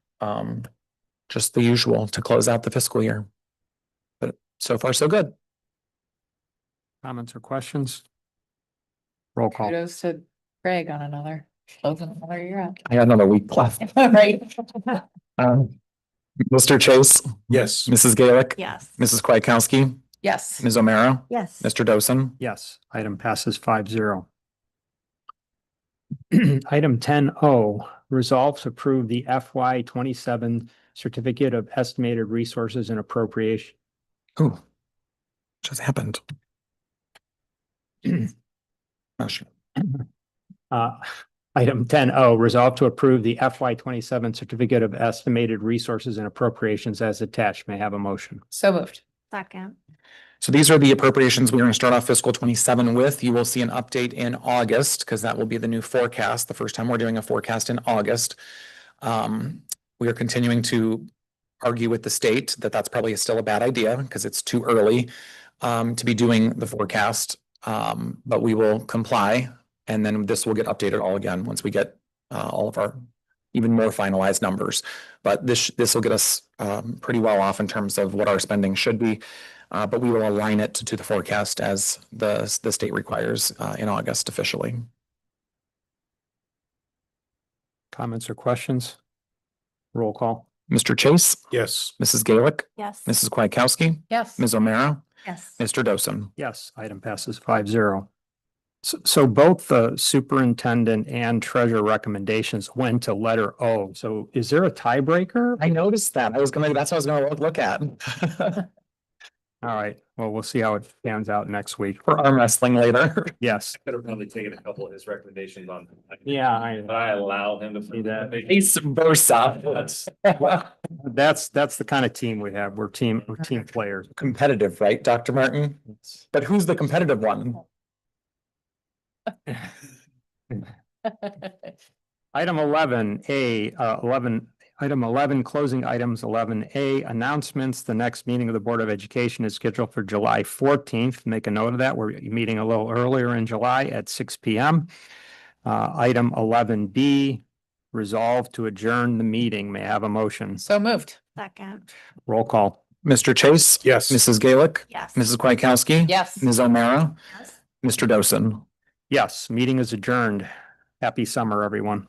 just the usual to close out the fiscal year. But so far, so good. Comments or questions? Roll call. Kudos to Greg on another year out. I got another week left. Right. Mr. Chase, Yes. Mrs. Gaelic, Yes. Mrs. Kwiatkowski, Yes. Ms. O'Meara, Yes. Mr. Dosen. Yes, item passes 5-0. Item 10O, resolve to approve the FY 27 Certificate of Estimated Resources and Appropriation. Ooh, just happened. Motion. Item 10O, resolve to approve the FY 27 Certificate of Estimated Resources and Appropriations as attached. May I have a motion? So moved. Second. So these are the appropriations we're going to start off fiscal 27 with. You will see an update in August because that will be the new forecast. The first time we're doing a forecast in August. We are continuing to argue with the state that that's probably still a bad idea because it's too early to be doing the forecast. But we will comply, and then this will get updated all again once we get all of our even more finalized numbers. But this will get us pretty well off in terms of what our spending should be. But we will align it to the forecast as the state requires in August officially. Comments or questions? Roll call. Mr. Chase, Yes. Mrs. Gaelic, Yes. Mrs. Kwiatkowski, Yes. Ms. O'Meara, Yes. Mr. Dosen. Yes, item passes 5-0. So both the superintendent and treasurer recommendations went to letter O. So is there a tiebreaker? I noticed that. That's what I was gonna look at. All right, well, we'll see how it pans out next week. For arm wrestling later. Yes. Could have probably taken a couple of his recommendations on. Yeah, I allow him to See that. Vice versa. that's the kind of team we have. We're team players. Competitive, right, Dr. Martin? But who's the competitive one? Item 11A, item 11, closing items 11A, announcements. The next meeting of the Board of Education is scheduled for July 14th. Make a note of that. We're meeting a little earlier in July at 6 p.m. Item 11B, resolve to adjourn the meeting. May I have a motion? So moved. Second. Roll call. Mr. Chase? Yes. Mrs. Gaelic? Yes. Mrs. Kwiatkowski? Yes. Ms. O'Meara? Yes. Mr. Dosen. Yes, meeting is adjourned. Happy summer, everyone.